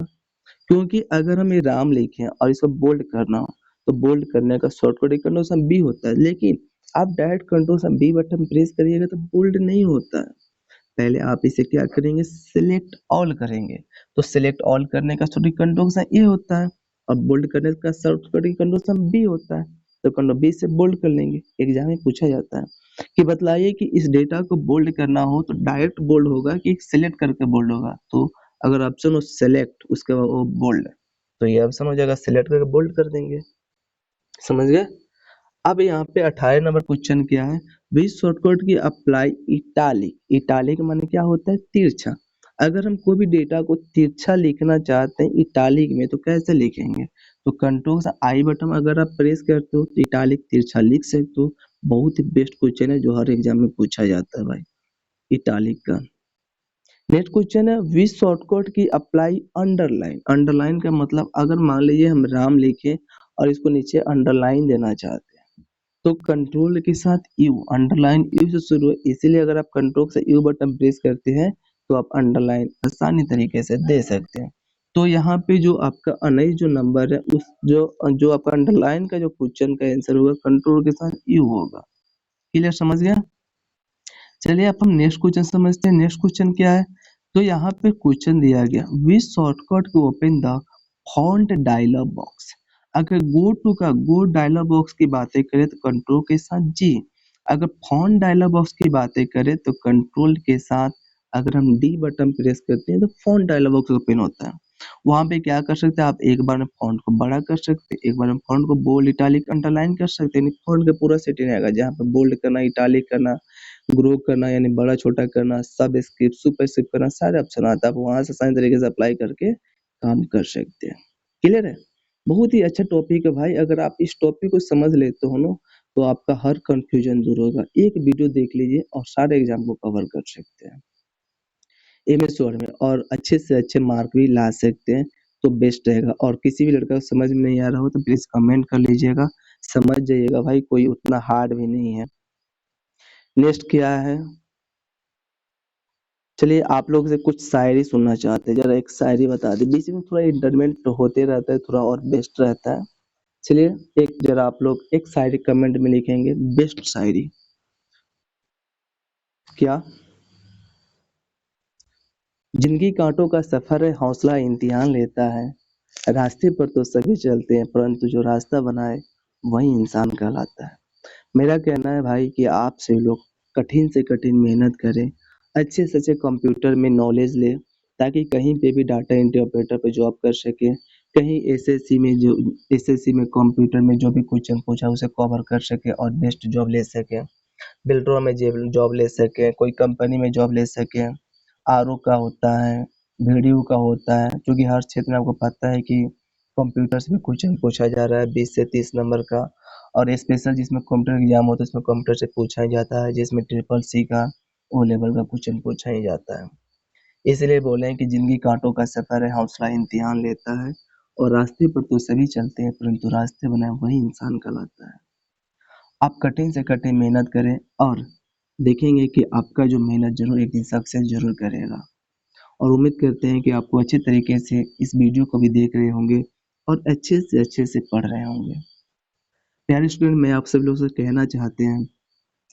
क्योंकि अगर हमें राम लिखे और इसको बोल्ड करना हो तो बोल्ड करने का शॉर्टकट कंट्रोल से बी होता है, लेकिन आप डायरेक्ट कंट्रोल से बी बटन प्रेस करिएगा तो बोल्ड नहीं होता है। पहले आप इसे क्या करेंगे? सिलेक्ट ऑल करेंगे। तो सिलेक्ट ऑल करने का शॉर्टकट कंट्रोल से ए होता है और बोल्ड करने का शॉर्टकट कंट्रोल से बी होता है। तो कंट्रोल बी से बोल्ड कर लेंगे। एग्जाम में पूछा जाता है कि बतलाइए कि इस डेटा को बोल्ड करना हो तो डायरेक्ट बोल्ड होगा कि सिलेक्ट करके बोल्ड होगा। तो अगर ऑप्शन हो सिलेक्ट उसके बाद वो बोल्ड, तो ये ऑप्शन हो जाएगा, सिलेक्ट करके बोल्ड कर देंगे। समझ गए? अब यहाँ पे 18 नंबर क्वेश्चन क्या है? विच शॉर्टकट की अप्लाई इटालिक। इटालिक माने क्या होता है? तिरछा। अगर हम कोई भी डेटा को तिरछा लिखना चाहते हैं इटालिक में तो कैसे लिखेंगे? तो कंट्रोल से आई बटन अगर आप प्रेस करते हो तो इटालिक तिरछा लिख सकते हो। बहुत ही बेस्ट क्वेश्चन है जो हर एग्जाम में पूछा जाता है भाई, इटालिक का। नेक्स्ट क्वेश्चन है, विच शॉर्टकट की अप्लाई अंडरलाइन। अंडरलाइन का मतलब अगर मान लीजिए हम राम लिखे और इसको नीचे अंडरलाइन देना चाहते हैं तो कंट्रोल के साथ यू, अंडरलाइन यू से शुरू है, इसीलिए अगर आप कंट्रोल से यू बटन प्रेस करते हैं तो आप अंडरलाइन आसानी तरीके से दे सकते हैं। तो यहाँ पे जो आपका 19 जो नंबर है उस जो जो आपका अंडरलाइन का जो क्वेश्चन का आंसर होगा कंट्रोल के साथ यू होगा। क्लियर? समझ गया? चलिए अब हम नेक्स्ट क्वेश्चन समझते हैं। नेक्स्ट क्वेश्चन क्या है? तो यहाँ पे क्वेश्चन दिया गया, which shortcut to open the font dialog box. अगर गो टू का गो डायलॉग बॉक्स की बातें करें तो कंट्रोल के साथ जी। अगर फॉन्ट डायलॉग बॉक्स की बातें करें तो कंट्रोल के साथ अगर हम डी बटन प्रेस करते हैं तो फॉन्ट डायलॉग बॉक्स ओपन होता है। वहां पे क्या कर सकते हैं आप? एक बार में फॉन्ट को बड़ा कर सकते हैं, एक बार में फॉन्ट को बोल्ड इटालिक अंडरलाइन कर सकते हैं। फॉन्ट का पूरा सेटिंग आएगा जहाँ पे बोल्ड करना, इटालिक करना, ग्रो करना यानी बड़ा छोटा करना, सब स्क्रिप्ट सुपर स्क्रिप्ट करना, सारे ऑप्शन आता है। आप वहां से आसानी तरीके से अप्लाई करके काम कर सकते हैं। क्लियर है? बहुत ही अच्छा टॉपिक है भाई। अगर आप इस टॉपिक को समझ लेते हो ना तो आपका हर कंफ्यूजन दूर होगा। एक वीडियो देख लीजिए और सारे एग्जाम को कवर कर सकते हैं एमएस वर्ड में और अच्छे से अच्छे मार्क भी ला सकते हैं। तो बेस्ट रहेगा। और किसी भी लड़का को समझ में नहीं आ रहा हो तो प्लीज कमेंट कर लीजिएगा, समझ जाइएगा भाई, कोई उतना हार्ड भी नहीं है। नेक्स्ट क्या है? चलिए आप लोग से कुछ शायरी सुनना चाहते हैं, जरा एक शायरी बता दी। बीच में थोड़ा इंटरमेंट होते रहता है, थोड़ा और बेस्ट रहता है। चलिए एक जरा आप लोग एक शायरी कमेंट में लिखेंगे, बेस्ट शायरी। क्या? जिंदगी कांटों का सफर है, हौसला इम्तिहान लेता है। रास्ते पर तो सभी चलते हैं, परंतु जो रास्ता बनाए वही इंसान कहलाता है। मेरा कहना है भाई कि आप से लोग कठिन से कठिन मेहनत करें, अच्छे से अच्छे कंप्यूटर में नॉलेज ले, ताकि कहीं पे भी डाटा एंट्री ऑपरेटर पे जॉब कर सके, कहीं एसएससी में जो एसएससी में कंप्यूटर में जो भी क्वेश्चन पूछा उसे कवर कर सके और बेस्ट जॉब ले सके, बिल्डरों में जॉब ले सके, कोई कंपनी में जॉब ले सके। आरओ का होता है, वीडियो का होता है, क्योंकि हर क्षेत्र में आपको पता है कि कंप्यूटर से भी क्वेश्चन पूछा जा रहा है 20 से 30 नंबर का। और स्पेशल जिसमें कंप्यूटर एग्जाम होता है उसमें कंप्यूटर से पूछा ही जाता है, जिसमें ट्रिपल सी का ओ लेवल का क्वेश्चन पूछा ही जाता है। इसलिए बोले हैं कि जिंदगी कांटों का सफर है, हौसला इम्तिहान लेता है, और रास्ते पर तो सभी चलते हैं, परंतु रास्ते बनाए वही इंसान कहलाता है। आप कठिन से कठिन मेहनत करें और देखेंगे कि आपका जो मेहनत जरूर एक दिन सक्सेस जरूर करेगा। और उम्मीद करते हैं कि आपको अच्छे तरीके से इस वीडियो को भी देख रहे होंगे और अच्छे से पढ़ रहे होंगे। प्यारे स्टूडेंट, मैं आप सब लोगों से कहना चाहते हैं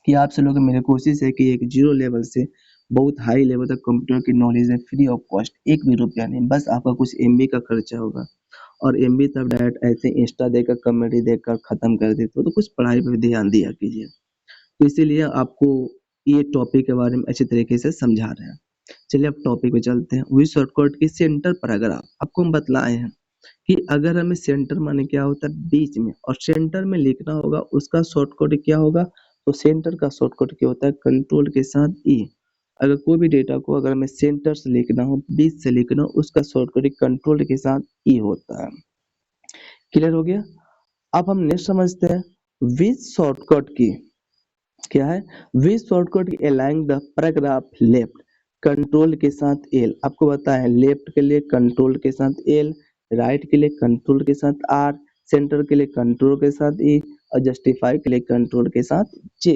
कि आप सब लोग मेरी कोशिश है कि एक जीरो लेवल से बहुत हाई लेवल तक कंप्यूटर की नॉलेज है, फ्री ऑफ कॉस्ट, एक भी रुपया नहीं, बस आपका कुछ एमबी का खर्चा होगा। और एमबी तब डायरेक्ट ऐसे इंस्टा देखकर कॉमेडी देखकर खत्म कर देते हो, तो कुछ पढ़ाई पर ध्यान दिया कीजिए। तो इसीलिए आपको ये टॉपिक के बारे में अच्छे तरीके से समझा रहे हैं। चलिए अब टॉपिक पे चलते हैं। वी शॉर्टकट के सेंटर पर अगर आपको हम बतलाए हैं कि अगर हमें सेंटर माने क्या होता है, बीच में, और सेंटर में लिखना होगा उसका शॉर्टकट क्या होगा, तो सेंटर का शॉर्टकट क्या होता है, कंट्रोल के साथ ई। अगर कोई भी डेटा को अगर हमें सेंटर से लिखना हो, बीच से लिखना हो, उसका शॉर्टकट कंट्रोल के साथ ई होता है। क्लियर हो गया? अब हम नेक्स्ट समझते हैं विच शॉर्टकट की क्या है। We shortcut aligning the paragraph left, control के साथ एल। आपको पता है लेफ्ट के लिए कंट्रोल के साथ एल, राइट के लिए कंट्रोल के साथ आर, सेंटर के लिए कंट्रोल के साथ ई, और जस्टिफाई के लिए कंट्रोल के साथ जे।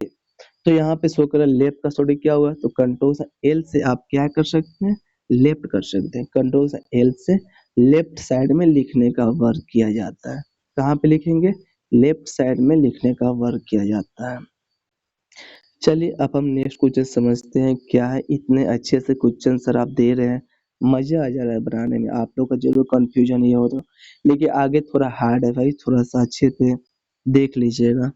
तो यहाँ पे शो कर लेफ्ट का शॉर्ट क्या हुआ, तो कंट्रोल से एल से आप क्या कर सकते हैं, लेफ्ट कर सकते हैं। कंट्रोल से एल से लेफ्ट साइड में लिखने का वर्क किया जाता है। कहाँ पे लिखेंगे, लेफ्ट साइड में लिखने का वर्क किया जाता है। चलिए अब हम नेक्स्ट क्वेश्चन समझते हैं क्या है। इतने अच्छे से क्वेश्चन सर आप दे रहे हैं, मजा आ जा रहा है बनाने में। आप लोग का जरूर कंफ्यूजन ये हो, तो लेकिन आगे थोड़ा हार्ड है भाई, थोड़ा सा अच्छे से देख लीजिएगा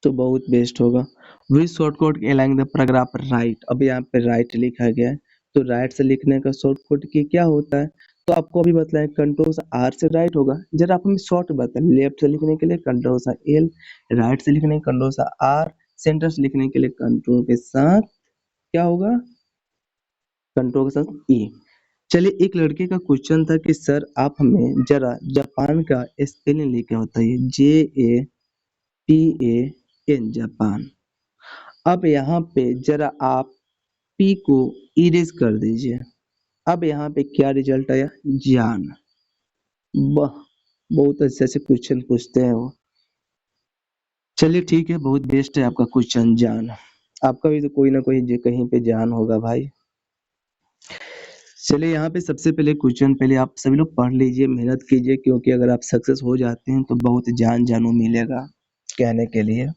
तो बहुत बेस्ट होगा। We shortcut aligning the paragraph right, अब यहाँ पे राइट लिखा गया है, तो राइट से लिखने का शॉर्टकट की क्या होता है, तो आपको अभी बताएं कंट्रोल से आर से राइट होगा। जरा आप हमें शॉर्ट बताएं, लेफ्ट से लिखने के लिए कंट्रोल सा एल, राइट से लिखने कंट्रोल सा आर, सेंटर से लिखने के लिए कंट्रोल के साथ क्या होगा, कंट्रोल के साथ ई। चलिए एक लड़के का क्वेश्चन था कि सर आप हमें जरा जापान का स्पेलिंग लिख के बताइए, JAPAN जापान। अब यहाँ पे जरा आप पी को इरेज कर दीजिए। अब यहाँ पे क्या रिजल्ट आया, जान। वाह, बहुत अच्छे से क्वेश्चन पूछते हैं वो। चलिए ठीक है, बहुत बेस्ट है आपका क्वेश्चन, जान। आपका भी तो कोई ना कोई कहीं पे जान होगा भाई। चलिए यहाँ पे सबसे पहले क्वेश्चन पहले आप सभी लोग पढ़ लीजिए, मेहनत कीजिए, क्योंकि अगर आप सक्सेस हो जाते हैं तो बहुत जानू मिलेगा कहने के लिए।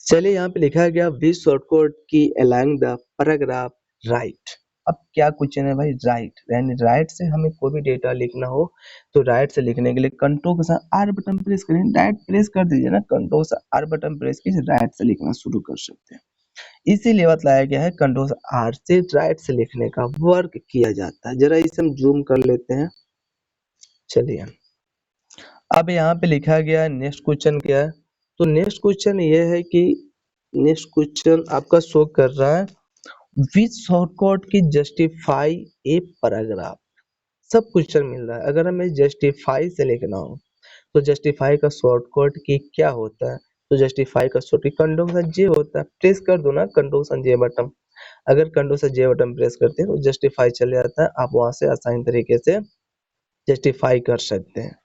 चलिए यहाँ पे लिखा गया विच शॉर्टकट की अलाइंग द पैराग्राफ राइट। अब क्या क्वेश्चन है भाई, राइट, यानी राइट से हमें कोई भी डेटा लिखना हो तो राइट से लिखने के लिए कंट्रोल के साथ आर बटन प्रेस करें, डायरेक्ट प्रेस कर दीजिए ना, कंट्रोल से आर बटन प्रेस कीजिए, राइट से लिखना शुरू कर सकते हैं। इसीलिए बतलाया गया है कंट्रोल से आर से राइट से लिखने का वर्क किया जाता है। जरा इसे हम जूम कर लेते हैं। चलिए अब यहाँ पे लिखा गया है नेक्स्ट क्वेश्चन क्या है, तो नेक्स्ट क्वेश्चन ये है कि नेक्स्ट क्वेश्चन आपका शो कर रहा है विच शॉर्टकट की जस्टिफाई ए पैराग्राफ। सब क्वेश्चन मिल रहा है, अगर हमें जस्टिफाई से लिखना हो तो जस्टिफाई का शॉर्टकट की क्या होता है, तो जस्टिफाई का शॉर्टकट कंट्रोल से जे होता है, प्रेस कर दो ना कंट्रोल से जे बटन। अगर कंट्रोल से जे बटन प्रेस करते हैं तो जस्टिफाई चले जाता है, आप वहां से आसानी तरीके से जस्टिफाई कर सकते हैं।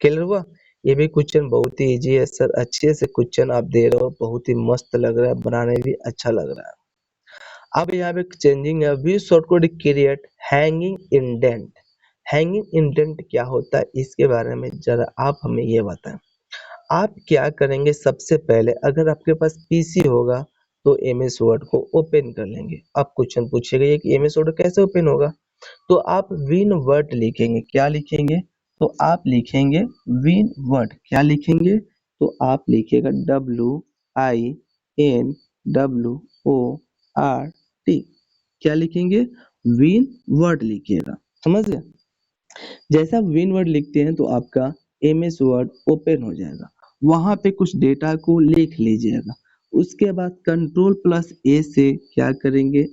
क्लियर हुआ? ये भी क्वेश्चन बहुत ही इजी है सर, अच्छे से क्वेश्चन आप दे रहे हो, बहुत ही मस्त लग रहा है, बनाने भी अच्छा लग रहा है। अब यहाँ पे चेंजिंग है, we shortcut create hanging indent. Hanging indent क्या होता है इसके बारे में जरा आप हमें ये बताएं। आप क्या करेंगे, सबसे पहले अगर आपके पास पीसी होगा तो एमएस वर्ड को ओपन कर लेंगे। अब क्वेश्चन पूछेगा ये कि एमएस वर्ड कैसे ओपन होगा, तो आप विन वर्ड लिखेंगे। क्या लिखेंगे, तो आप लिखेंगे विन वर्ड। क्या लिखेंगे, तो आप लिखिएगा WINWORD। क्या लिखेंगे, विन वर्ड लिखिएगा। समझ गए। जैसा आप विन वर्ड लिखते हैं तो आपका एमएस वर्ड ओपन हो जाएगा। वहां पे कुछ डेटा को लिख लीजिएगा। उसके बाद कंट्रोल प्लस ए से क्या करेंगे,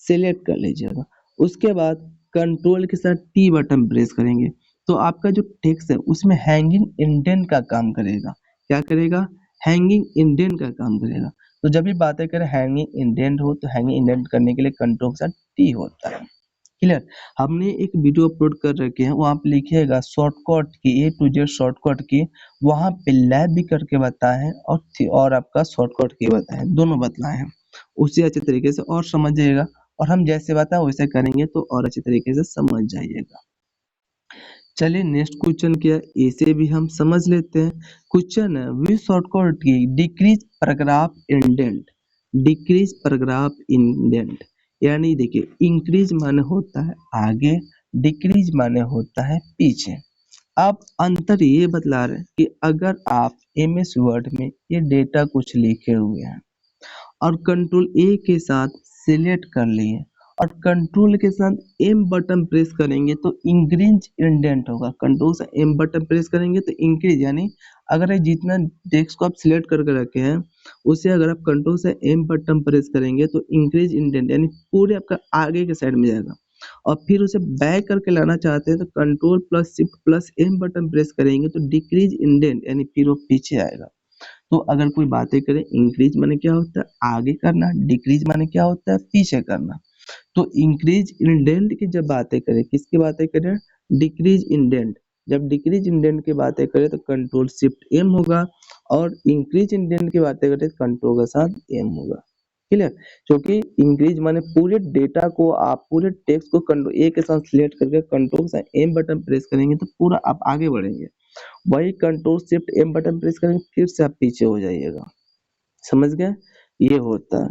सिलेक्ट कर लीजिएगा। उसके बाद कंट्रोल के साथ टी बटन प्रेस करेंगे तो आपका जो टेक्स्ट है उसमें हैंगिंग इंडेंट का काम करेगा। क्या करेगा, हैंगिंग इंडेंट का काम करेगा। तो जब भी बातें करें हैंगिंग इंडेंट हो तो हैंगिंग इंडेंट करने के लिए कंट्रोल के साथ टी होता है। क्लियर। हमने एक वीडियो अपलोड कर रखे हैं, वहाँ पे लिखिएगा शॉर्टकट की A to Z शॉर्टकट की, वहाँ पे लैब भी करके बताए हैं और आपका शॉर्टकट की बताए हैं, दोनों बतलाए हैं। उसी अच्छे तरीके से और समझिएगा, और हम जैसे बताए वैसे करेंगे तो और अच्छे तरीके से समझ जाइएगा। चलिए नेक्स्ट क्वेश्चन क्या है, इसे भी हम समझ लेते हैं। क्वेश्चन है वी शॉर्टकट की decrease paragraph indent. Decrease paragraph indent यानी देखिए, इंक्रीज माने होता है आगे, डिक्रीज माने होता है पीछे। अब अंतर ये बतला रहे हैं कि अगर आप एमएस वर्ड में ये डेटा कुछ लिखे हुए हैं और कंट्रोल ए के साथ सिलेक्ट कर लिए और कंट्रोल के साथ एम बटन प्रेस करेंगे तो इंक्रीज इंडेंट होगा। कंट्रोल से एम बटन प्रेस करेंगे तो इंक्रीज, यानी अगर ये जितना टेक्स्ट को आप सिलेक्ट करके रखे हैं उसे अगर आप कंट्रोल से एम बटन प्रेस करेंगे तो इंक्रीज इंडेंट यानी पूरे आपका आगे के साइड में जाएगा। और फिर उसे बैक करके लाना चाहते हैं तो control plus shift plus M button press करेंगे तो डिक्रीज इंडेंट यानी फिर वो पीछे आएगा। तो अगर कोई बातें करें, इंक्रीज माने क्या होता है आगे करना, डिक्रीज माने क्या होता है पीछे करना। तो इंक्रीज इंडेंट की जब बातें करें, किसकी बातें करें, डिक्रीज इंडेंट। जब डिक्रीज इंडेंट की बातें करें तो कंट्रोल शिफ्ट एम होगा, और इंक्रीज इंडेंट की बातें करें तो कंट्रोल के साथ एम होगा। क्लियर। क्योंकि इंक्रीज माने पूरे डेटा को आप पूरे टेक्स्ट को कंट्रोल ए के साथ सिलेक्ट करके कंट्रोल के साथ एम बटन प्रेस करेंगे तो पूरा आप आगे बढ़ेंगे। वही control shift M button press करेंगे फिर से आप पीछे हो जाइएगा। समझ गए, ये होता है।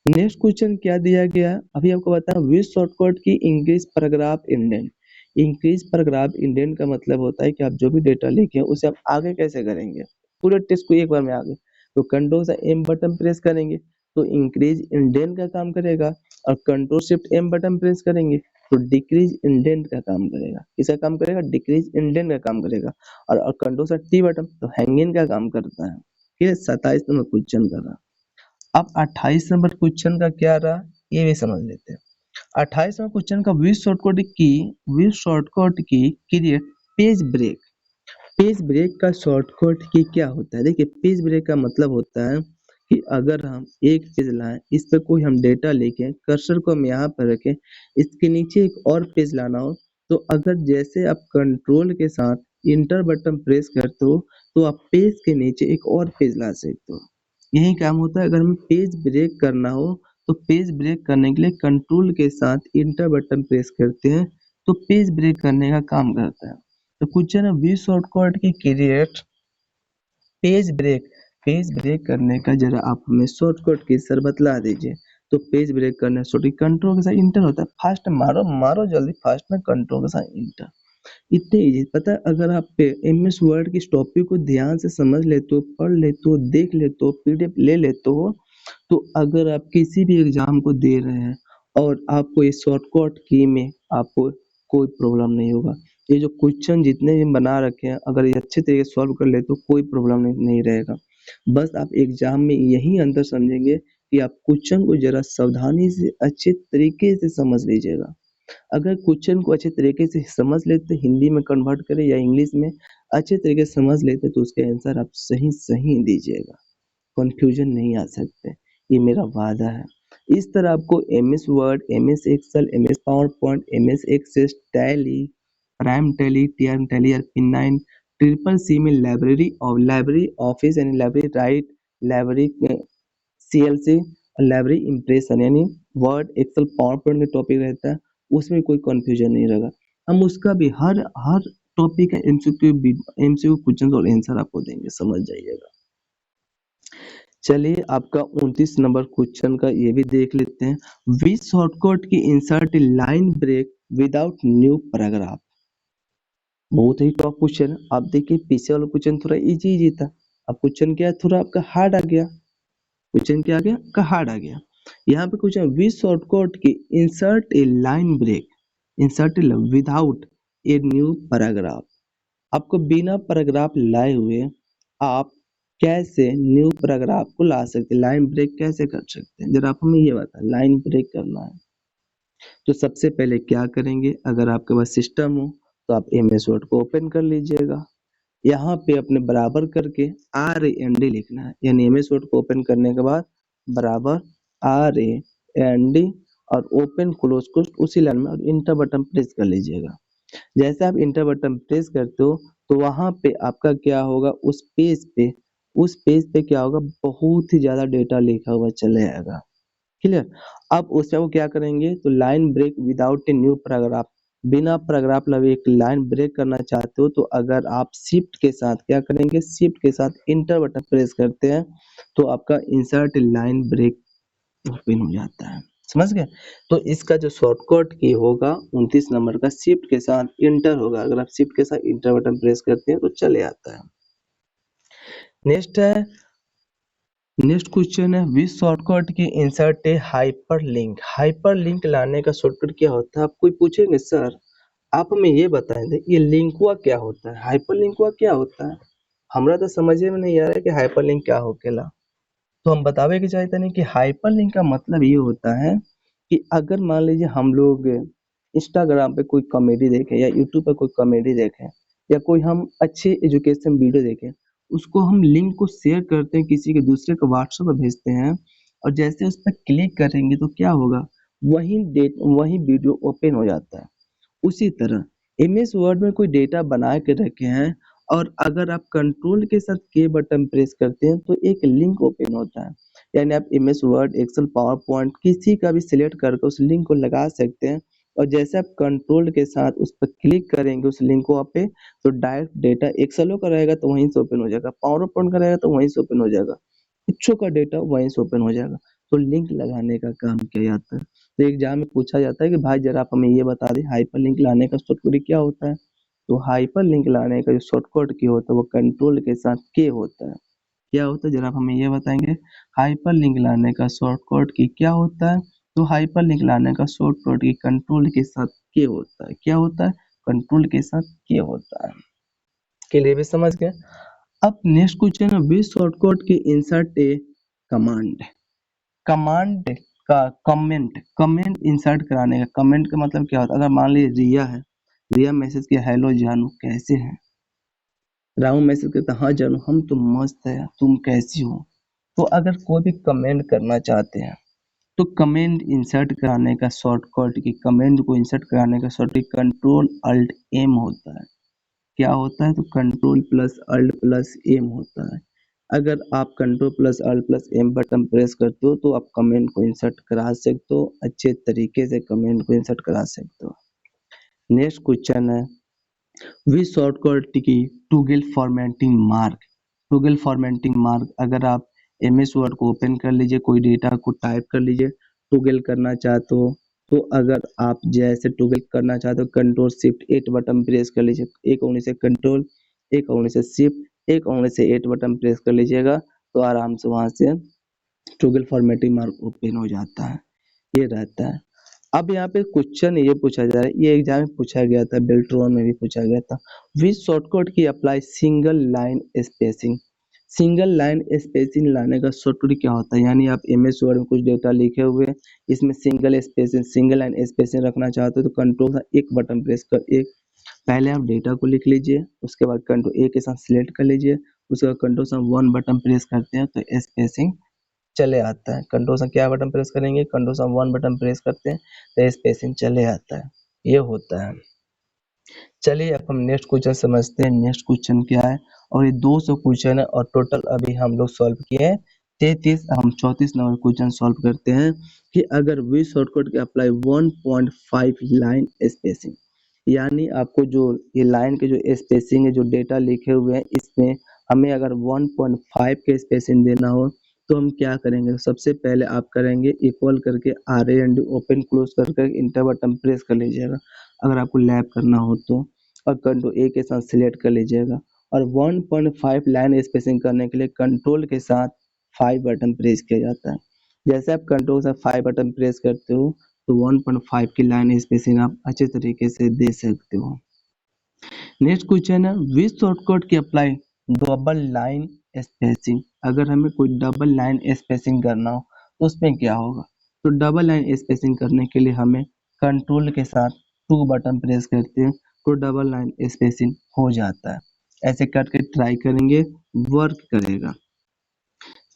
नेक्स्ट क्वेश्चन क्या दिया गया है, अभी आपको बताया विच शॉर्टकट की increase paragraph indent. Increase paragraph indent का मतलब होता है कि आप जो भी डेटा लिखे उसे आप आगे कैसे करेंगे, पूरे टेक्स्ट को एक बार में आगे। तो कंट्रोल से एम बटन प्रेस करेंगे तो इंक्रीज इंडेंट का काम करेगा, और control shift M button press करेंगे तो डिक्रीज इंडेंट का काम करेगा। किसका काम करेगा, डिक्रीज इंडेंट का काम करेगा। और कंट्रोल से टी बटन तो हैंगिंग का काम करता है। ठीक है, 27 नंबर क्वेश्चन का रहा। अब 28 नंबर क्वेश्चन का क्या रहा ये भी समझ लेते हैं। 28 नंबर क्वेश्चन का which shortcut key create page break. Page break का शॉर्टकट की क्या होता है, देखिए पेज ब्रेक का मतलब होता है कि अगर हम एक पेज लाएं, इस पे कोई हम डेटा लेके कर्सर को हम यहाँ पर रखें, इसके नीचे एक और पेज लाना हो, तो अगर जैसे आप कंट्रोल के साथ इंटर बटन प्रेस करते हो तो आप पेज के नीचे एक और पेज ला सकते हो। यही काम होता है अगर हमें पेज ब्रेक करना हो, तो पेज ब्रेक करने के लिए कंट्रोल के साथ इंटर बटन प्रेस करते हैं तो पेज ब्रेक करने का काम करता है। तो क्वेश्चन है we shortcut key create page break. Page break करने का जरा आप हमें शॉर्टकट की सर बतला दीजिए। तो पेज ब्रेक करना शॉर्ट कंट्रोल के साथ इंटर होता है, फास्ट मारो मारो जल्दी फास्ट में कंट्रोल के साथ इंटर। इतने इजी पता है, अगर आप पे एमएस वर्ड की इस टॉपिक को ध्यान से समझ लेते हो, पढ़ लेते हो, देख लेते हो, पीडीएफ ले लेते हो, तो अगर आप किसी भी एग्जाम को दे रहे हैं और आपको ये शॉर्टकट की में आपको कोई प्रॉब्लम नहीं होगा। ये जो क्वेश्चन जितने भी बना रखे हैं अगर ये अच्छे तरीके से सॉल्व कर ले तो कोई प्रॉब्लम नहीं रहेगा। बस आप एग्जाम में यही अंतर समझेंगे कि आप क्वेश्चन को जरा सावधानी से अच्छे तरीके से समझ लीजिएगा। अगर क्वेश्चन को अच्छे तरीके से समझ लेते, हिंदी में कन्वर्ट करें या इंग्लिश में अच्छे तरीके से समझ लेते तो उसके आंसर आप सही सही दीजिएगा, कंफ्यूजन नहीं आ सकते, ये मेरा वादा है। इस तरह आपको MS Word, MS Excel, MS power point, MS access, Tally, prime Tally, TRM Tally और P9 ट्रिपल सी में लाइब्रेरी और लाइब्रेरी ऑफिस यानी library right, library CLC library impression यानी वर्ड एक्सेल पावर पॉइंट का टॉपिक रहता है, उसमें कोई कंफ्यूजन नहीं रहेगा। हम उसका भी हर हर टॉपिक का एमसीक्यू क्वेश्चन और आंसर आपको देंगे, समझ जाइएगा। चलिए आपका 29 नंबर क्वेश्चन का ये भी देख लेते हैं। Which shortcut key insert line break without new paragraph. बहुत ही टॉप क्वेश्चन है। आप देखिए पीछे वाला क्वेश्चन थोड़ा इजी इजी था, अब क्वेश्चन क्या है, थोड़ा आपका हार्ड आ गया। क्वेश्चन क्या आ गया, का हार्ड आ गया। यहाँ पे question which shortcut key insert a line break, insert without a new paragraph. आपको बिना पैराग्राफ लाए हुए आप कैसे न्यू पैराग्राफ को ला सकते हैं, लाइन ब्रेक कैसे कर सकते हैं, जरा आप हमें ये बताएं। लाइन ब्रेक करना है तो सबसे पहले क्या करेंगे, अगर आपके पास सिस्टम हो तो आप एमएस वर्ड को ओपन कर लीजिएगा। यहाँ पे अपने बराबर करके RAND लिखना है, यानी एमएस वर्ड को ओपन करने के बाद बराबर RAND और ओपन क्लोज को उसी लाइन में और इंटर बटन प्रेस कर लीजिएगा। जैसे आप इंटर बटन प्रेस करते हो तो वहां पे आपका क्या होगा, उस पेज पे क्या होगा, बहुत ही ज्यादा डेटा लिखा हुआ चले आएगा। क्लियर। अब उसमें वो क्या करेंगे, तो line break without a new paragraph, बिना पैराग्राफ लगे एक लाइन ब्रेक करना चाहते हो तो अगर आप शिफ्ट के साथ क्या करेंगे, शिफ्ट के साथ इंटर बटन प्रेस करते हैं तो आपका इंसर्ट लाइन ब्रेक ओपन हो जाता है। समझ गए। तो इसका जो शॉर्टकट की होगा 29 नंबर का, शिफ्ट के साथ इंटर होगा। अगर आप शिफ्ट के साथ इंटर बटन प्रेस करते हैं तो चले आता है। नेक्स्ट क्वेश्चन है which shortcut key insert A hyperlink. Hyperlink लाने का शॉर्टकट क्या होता है, आप कोई पूछेंगे सर आप हमें ये बताएं दे ये लिंक हुआ क्या होता है, हाइपरलिंक हुआ क्या होता है। हमरा तो समझ में नहीं आ रहा है कि हाइपरलिंक क्या होकेला। तो हम बतावे के चाहते नहीं कि हाइपरलिंक का मतलब ये होता है कि अगर मान लीजिए हम लोग इंस्टाग्राम पे कोई कॉमेडी देखें या यूट्यूब पे कोई कॉमेडी देखें या कोई हम अच्छी एजुकेशन वीडियो देखें, उसको हम लिंक को शेयर करते हैं, किसी के दूसरे को व्हाट्सएप पर भेजते हैं और जैसे उस पर क्लिक करेंगे तो क्या होगा, वही वीडियो ओपन हो जाता है। उसी तरह एमएस वर्ड में कोई डेटा बना के रखे हैं और अगर आप कंट्रोल के साथ के बटन प्रेस करते हैं तो एक लिंक ओपन होता है। यानी आप MS Word Excel power point किसी का भी सिलेक्ट करके उस लिंक को लगा सकते हैं और जैसे आप कंट्रोल के साथ उस पर क्लिक करेंगे उस लिंक को पे तो डायरेक्ट डेटा एक्सेलो का रहेगा तो वहीं से ओपन हो जाएगा, पावर पॉइंट का रहेगा तो वहीं से ओपन हो जाएगा, कुछ का डेटा वहीं से ओपन हो जाएगा। तो लिंक लगाने का काम किया जाता है। तो एग्जाम में पूछा जाता है कि भाई जरा आप हमें ये बता दें हाइपरलिंक लाने का शॉर्टकट क्या होता है। तो हाइपरलिंक लाने का जो शॉर्टकट की होता है वो कंट्रोल के साथ के होता है। क्या होता है जरा आप हमें ये बताएंगे, हाइपरलिंक लाने का शॉर्टकट की क्या होता है। तो हाइपरलिंक लाने का शॉर्टकट की कंट्रोल के साथ के होता है। क्या होता है, कंट्रोल के साथ के होता है। के लिए भी समझ गए। अब नेक्स्ट क्वेश्चन है which shortcut key insert A command. Command का कमेंट इंसर्ट कराने का, कमेंट का मतलब क्या होता है, अगर मान लीजिए रिया है, रिया मैसेज किया हेलो जानू कैसे हैं, राहु मैसेज करता हाँ जानू हम तो मस्त है तुम कैसी हो। तो अगर कोई भी कमेंट करना चाहते हैं तो कमेंट इंसर्ट कराने का शॉर्टकट की, कमेंट को इंसर्ट कराने का शॉर्टकट कंट्रोल अल्ट एम होता है। क्या होता है, तो control plus alt plus M होता है। अगर आप control plus alt plus M button press करते हो तो आप कमेंट को इंसर्ट करा सकते हो, अच्छे तरीके से कमेंट को इंसर्ट करा सकते हो। नेक्स्ट क्वेश्चन है विच शॉर्टकट की toggle formatting mark. Toggle formatting mark, अगर आप एमएस वर्ड को ओपन कर लीजिए, कोई डेटा को टाइप कर लीजिए, टॉगल करना चाहते हो तो अगर आप जैसे टॉगल करना चाहते हो कंट्रोल शिफ्ट 8 बटन प्रेस कर लीजिए, एक उंगली से कंट्रोल, एक उंगली से शिफ्ट, एक उंगली से 8 बटन प्रेस कर लीजिएगा तो आराम से वहां से टॉगल फॉर्मेटिंग मार्क ओपन हो जाता है। ये रहता है। अब यहाँ पे क्वेश्चन ये पूछा जा रहा है, ये एग्जाम में पूछा गया था, बेल्ट्रॉन में भी पूछा गया था, विच शॉर्टकट की apply single line spacing. Single line spacing लाने का शॉर्टकट क्या होता है, यानी आप एमएस वर्ड में कुछ डेटा लिखे हुए इसमें सिंगल लाइन स्पेसिंग रखना चाहते हो तो कंट्रोल का एक बटन प्रेस कर, एक पहले आप डेटा को लिख लीजिए, उसके बाद कंट्रोल ए के साथ सिलेक्ट कर लीजिए, उसके बाद कंट्रोल से 1 बटन प्रेस करते हैं तो स्पेसिंग चले आता है। कंट्रोल से क्या बटन प्रेस करेंगे, कंट्रोल से 1 बटन प्रेस करते हैं तो स्पेसिंग चले आता है। ये होता है। चलिए अब हम नेक्स्ट क्वेश्चन समझते हैं। नेक्स्ट क्वेश्चन क्या है, और ये 200 क्वेश्चन है और टोटल अभी हम लोग सॉल्व किए हैं 33 हम 34 नंबर क्वेश्चन सॉल्व करते हैं कि अगर वी शॉर्टकट के अप्लाई 1.5 लाइन स्पेसिंग, यानी आपको जो ये लाइन के जो स्पेसिंग है, जो डेटा लिखे हुए हैं, इसमें हमें अगर 1.5 के स्पेसिंग देना हो तो हम क्या करेंगे? सबसे पहले आप करेंगे इक्वल करके R A N D open close करके इंटर बटन प्रेस कर लीजिएगा अगर आपको लैब करना हो तो, और कंट्रोल ए के साथ सिलेक्ट कर लीजिएगा। और 1.5 लाइन स्पेसिंग करने के लिए कंट्रोल के साथ 5 बटन प्रेस किया जाता है। जैसे आप कंट्रोल से 5 बटन प्रेस करते हो तो 1.5 की लाइन स्पेसिंग आप अच्छे तरीके से दे सकते हो। नेक्स्ट क्वेश्चन है विच शॉर्टकट की अप्लाई डबल लाइन स्पेसिंग। अगर हमें कोई डबल लाइन स्पेसिंग करना हो तो उसमें क्या होगा? तो डबल लाइन स्पेसिंग करने के लिए हमें कंट्रोल के साथ 2 बटन प्रेस करते हैं तो डबल लाइन स्पेसिंग हो जाता है। ऐसे करके ट्राई करेंगे, वर्क करेगा।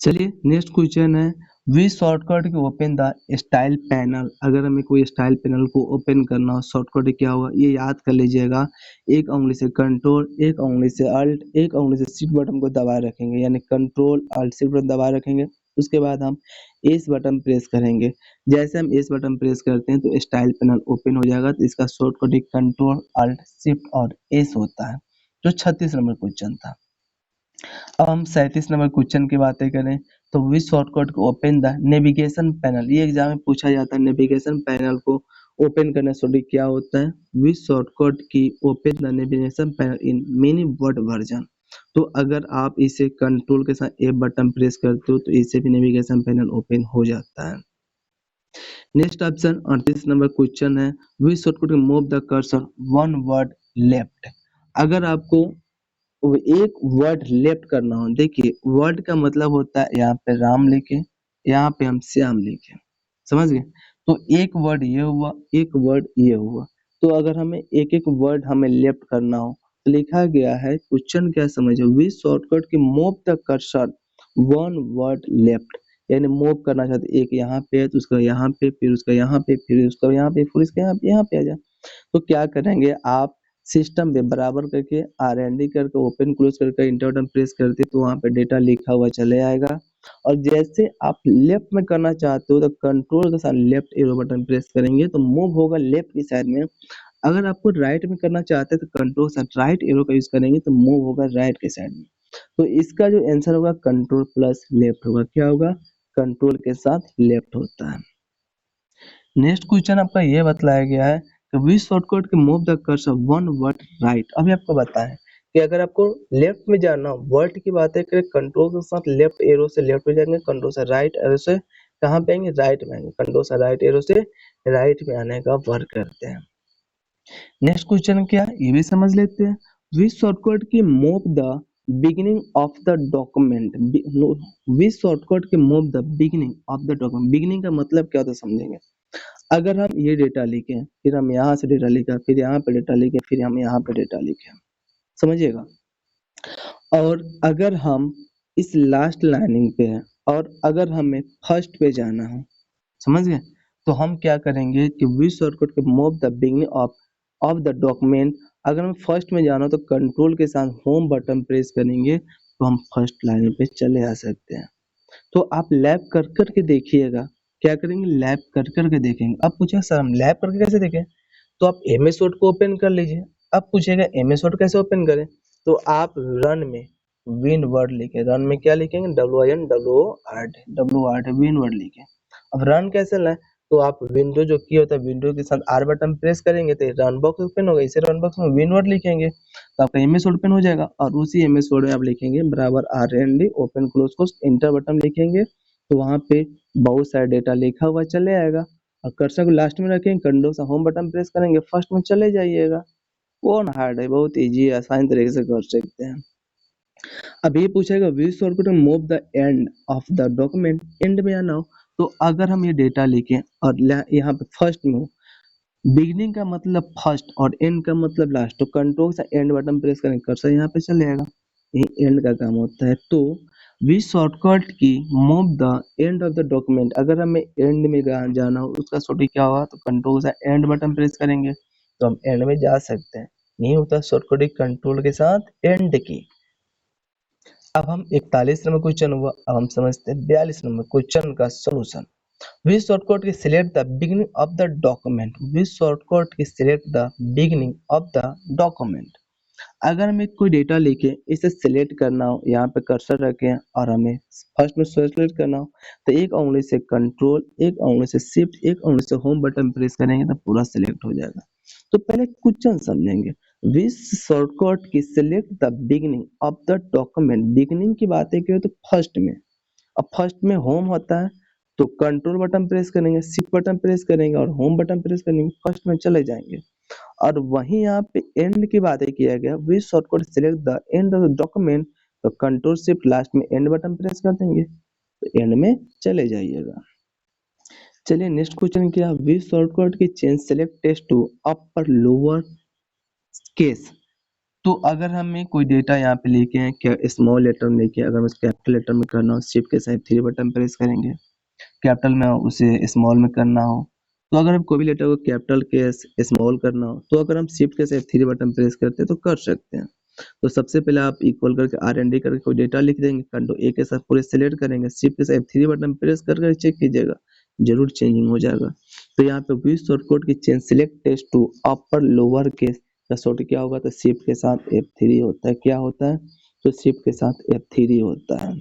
चलिए नेक्स्ट क्वेश्चन है we shortcut key open the style panel. अगर हमें कोई स्टाइल पैनल को ओपन करना हो शॉर्टकट क्या होगा ये याद कर लीजिएगा। एक उंगली से कंट्रोल, एक उंगली से अल्ट, एक उंगली से शिफ्ट बटन को दबाए रखेंगे, यानी कंट्रोल अल्ट शिफ्ट बटन दबाए रखेंगे। उसके बाद हम एस बटन प्रेस करेंगे। जैसे हम एस बटन प्रेस करते हैं तो स्टाइल पैनल ओपन हो जाएगा। तो इसका शॉर्टकट कंट्रोल अल्ट शिफ्ट और एस होता है। जो 36 नंबर क्वेश्चन था। अब हम 37 नंबर क्वेश्चन की बातें करें तो विच शॉर्टकट को ओपन द नेविगेशन पैनल। ये एग्जाम में पूछा जाता है, नेविगेशन पैनल को ओपन करने से क्या होता है? Which shortcut key open the navigation panel in mini word version. तो अगर आप इसे कंट्रोल के साथ ए बटन प्रेस करते हो तो इससे भी नेविगेशन पैनल ओपन हो जाता है। नेक्स्ट ऑप्शन 38 नंबर क्वेश्चन है which shortcut move the cursor one word left. अगर आपको वो एक वर्ड लेफ्ट करना हो, देखिए वर्ड का मतलब होता है यहाँ पे राम लिखे, यहाँ पे हम श्याम लिखे, समझ गए? तो एक वर्ड ये हुआ, एक वर्ड ये हुआ। तो अगर हमें एक एक वर्ड हमें लेफ्ट करना हो तो लिखा गया है, क्वेश्चन क्या समझो, विच shortcut key move the cursor one word left, यानी मूव करना चाहते एक यहाँ पे है तो उसका यहाँ पे, फिर उसका यहाँ पे, फिर उसका यहाँ पे, फिर उसका यहाँ पे आ जाए। तो क्या करेंगे आप सिस्टम में बराबर करके आर एन डी करके ओपन क्लोज करके इंटर बटन प्रेस करते तो वहाँ पे डेटा लिखा हुआ चले आएगा। और जैसे आप लेफ्ट में करना चाहते हो तो कंट्रोल के साथ लेफ्ट एरो बटन प्रेस करेंगे तो मूव होगा लेफ्ट की साइड में। अगर आपको राइट में करना चाहते हैं तो कंट्रोल के साथ राइट एरो का यूज करेंगे तो मूव होगा राइट के साइड में। तो इसका जो आंसर होगा कंट्रोल प्लस लेफ्ट होगा। क्या होगा? कंट्रोल के साथ लेफ्ट होता है। नेक्स्ट क्वेश्चन आपका ये बतलाया गया है कि विच शॉर्टकट के move the cursor one word right. अभी आपको बताएं कि अगर आपको लेफ्ट में जाना हो, वर्ड की बातें करें कंट्रोल के साथ लेफ्ट एरो से लेफ्ट में जाएंगे, कंट्रोल से राइट एरो से कहाँ पे आएंगे? राइट में आएंगे। कंट्रोल से राइट एरो से राइट में आने का वर्क करते हैं। नेक्स्ट क्वेश्चन क्या है ये भी समझ लेते हैं। Which shortcut key move the beginning of the document. Which shortcut key move the beginning of the document. Beginning का मतलब क्या होता है समझेंगे। अगर हम ये डेटा लिखें, फिर हम यहाँ से डेटा लिखा, फिर यहाँ पे डेटा लिखे, फिर हम यहाँ पे डेटा लिखे, समझिएगा। और अगर हम इस लास्ट लाइनिंग पे हैं और अगर हमें फर्स्ट पे जाना है, समझ गए, तो हम क्या करेंगे कि विच शॉर्टकट के move the beginning of the document. अगर हमें फर्स्ट में जाना हो तो कंट्रोल के साथ होम बटन प्रेस करेंगे तो हम फर्स्ट लाइन पे चले आ सकते हैं। तो आप लैब कर कर के देखिएगा। क्या करेंगे? लैब कर कर के देखेंगे। अब पूछेगा सर हम लैब करके कैसे देखें? तो आप एमएस वर्ड को ओपन कर लीजिए। अब पूछेगा एमएस वर्ड कैसे ओपन करें? तो आप रन में विन वर्ड लिखे, रन में क्या लिखेंगे? WIN विन वर्ड लिखे। अब रन कैसे लाए? तो आप विंडो जो की होता है, विंडो के साथ आर बटन प्रेस करेंगे तो रन बॉक्स ओपन होगा। इसे रन बॉक्स में विन वर्ड लिखेंगे तो आपका एमएस वर्ड ओपन हो जाएगा। और उसी एमएस वर्ड में आप लिखेंगे बराबर RND ओपन क्लोज को इंटर बटन लिखेंगे तो वहां पे बहुत सारा डेटा लिखा हुआ चले आएगा। और कर्सर को लास्ट में रखेंगे, कंट्रोल से होम बटन प्रेस करेंगे, फर्स्ट में चले जाइएगा। कौन हार्ड है? बहुत इजी है, आसान तरीके से कर सकते हैं। अब ये पूछेगा विच shortcut move the end of the document. And में आना हो तो अगर हम ये डेटा लिखें और यहाँ पे फर्स्ट में हो, बिगनिंग का मतलब फर्स्ट और एंड का मतलब लास्ट, तो कंट्रोल से एंड बटन प्रेस करें, कर्सर यहाँ पे चले आएगा। यही एंड का काम होता है। तो विच shortcut key move the end of the document. अगर हमें एंड में जाना हो उसका शॉर्टकट क्या होगा? तो कंट्रोल से एंड बटन प्रेस करेंगे तो हम एंड में जा सकते हैं। नहीं होता शॉर्टकट कंट्रोल के साथ एंड की। अब हम 41 नंबर क्वेश्चन हुआ, अब हम समझते हैं 42 नंबर क्वेश्चन का solution. Which shortcut is select the beginning of the document? Which shortcut is select the beginning of the document? अगर हमें कोई डेटा लिखे इसे सिलेक्ट करना हो, यहाँ पे कर्सर रखें और हमें फर्स्ट में सिलेक्ट करना हो तो एक उंगली से कंट्रोल, एक उंगली से शिफ्ट, एक उंगली से होम बटन प्रेस करेंगे तो पूरा सिलेक्ट हो जाएगा। तो पहले क्वेश्चन समझेंगे। विच शॉर्टकट की select the beginning of the document, beginning की बातें करें तो फर्स्ट में, अब फर्स्ट में होम होता है तो कंट्रोल बटन प्रेस करेंगे, शिफ्ट बटन प्रेस करेंगे और होम बटन प्रेस करेंगे, फर्स्ट में चले जाएंगे। और वहीं यहाँ पे एंड की बातें किया गया, which shortcut select the end of the document, तो कंट्रोल शिफ्ट लास्ट में एंड बटन प्रेस कर देंगे तो एंड में चले जाइएगा। चलिए नेक्स्ट क्वेश्चन क्या, which shortcut key change select text to upper lower case. तो अगर हमें कोई डेटा यहाँ पे लेके हैं, क्या स्मॉल लेटर में लेके, अगर हमें कैपिटल लेटर में करना हो शिफ्ट के साथ 3 बटन प्रेस करेंगे, कैपिटल में हो उसे स्मॉल में करना हो, तो अगर हम कोई भी लेटर को कैपिटल के स्मॉल करना हो तो अगर हम शिफ्ट के साथ 3 बटन प्रेस करते हैं तो कर सकते हैं। तो सबसे पहले आप इक्वल करके R&D करके कोई डेटा लिख देंगे, कंट्रोल ए के साथ पूरे सिलेक्ट करेंगे, शिफ्ट के साथ 3 बटन प्रेस कर चेक कीजिएगा, जरूर चेंजिंग हो जाएगा। तो यहाँ पे which shortcut key change select text to upper lower case का शॉर्ट क्या होगा, तो शिफ्ट के साथ F3 होता है, क्या होता है, तो शिफ्ट के साथ F3 होता है।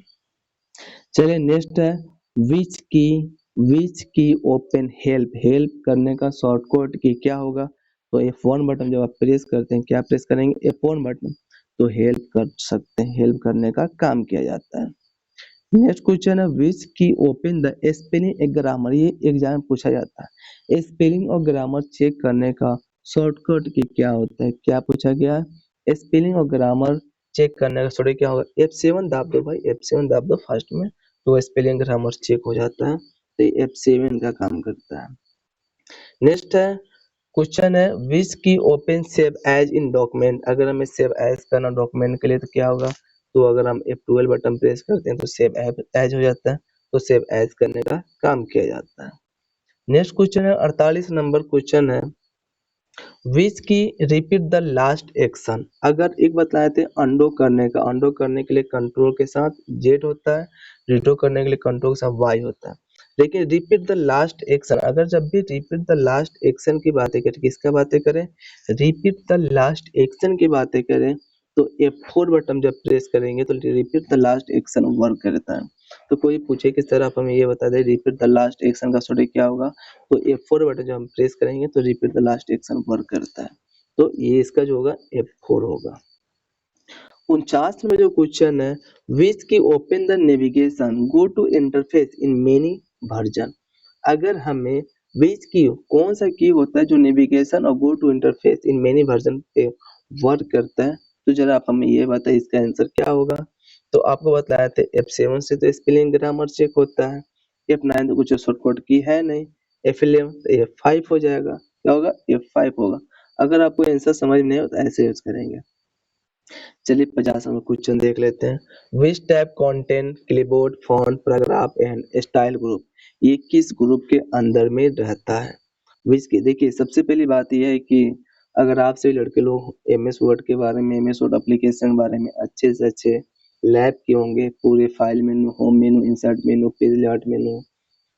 चलिए नेक्स्ट है which key open help, help करने का शॉर्टकट की क्या होगा, तो F1 बटन जब आप प्रेस करते हैं, क्या प्रेस करेंगे, F1 बटन, तो हेल्प कर सकते हैं, हेल्प करने का काम किया जाता है। नेक्स्ट क्वेश्चन है which key open the spelling and grammar, ये एग्जाम में पूछा जाता है, स्पेलिंग और ग्रामर चेक करने का शॉर्टकट की क्या होता है, क्या पूछा गया है, स्पेलिंग और ग्रामर चेक करने का शॉर्टकट क्या होगा, F7 दाब दो भाई, F7 दाब दो फर्स्ट में, तो स्पेलिंग ग्रामर चेक हो जाता है, तो ये F7 का काम करता है। नेक्स्ट है क्वेश्चन है which key open save as in document, अगर हमें सेव एज करना डॉक्यूमेंट के लिए तो क्या होगा, तो अगर हम F12 बटन प्रेस करते हैं तो सेव एज हो जाता है, तो सेव एज करने का काम किया जाता है। नेक्स्ट क्वेश्चन है 48 नंबर क्वेश्चन है विच की रिपीट द लास्ट एक्शन, अगर एक बताए थे अंडो करने का, अंडो करने के लिए कंट्रोल के साथ Z होता है, रिटो करने के लिए कंट्रोल के साथ Y होता है, लेकिन रिपीट द लास्ट एक्शन, अगर जब भी रिपीट द लास्ट एक्शन की बातें करें, किसका बातें करें, रिपीट द लास्ट एक्शन की बातें करें तो F4 बटन जब प्रेस करेंगे तो repeat the last action work करता है। तो कोई पूछे किस तरह आप हमें ये बता दें रिपीट द लास्ट एक्शन का शॉर्ट क्या होगा, तो F4 बटन जब हम प्रेस करेंगे तो repeat the last action work करता है, तो ये इसका जो होगा F4 होगा। 49 में जो क्वेश्चन है which key open the navigation go to interface in many version, अगर हमें विच की कौन सा की होता है जो नेविगेशन और go to interface in many version पे वर्क करता है, तो जरा आप हमें ये बताइए इसका आंसर क्या होगा। तो आपको बताया था F7 से तो स्पेलिंग ग्रामर चेक होता है, F9 तो कुछ शॉर्टकट की है नहीं, F11 तो F5 हो जाएगा, क्या होगा, F5 होगा। अगर आपको आंसर समझ में नहीं हो तो ऐसे यूज करेंगे। चलिए 50 नंबर क्वेश्चन देख लेते हैं which type content clipboard font paragraph and style group, ये किस ग्रुप के अंदर में रहता है, विच के, देखिए सबसे पहली बात यह है कि अगर आपसे लड़के लोग MS वर्ड के बारे में, MS वर्ड एप्लीकेशन के बारे में अच्छे से अच्छे लैब किए होंगे, पूरे फाइल मेनू, होम मेनू, इंसर्ट मेनू, पेज लेआउट मेनू,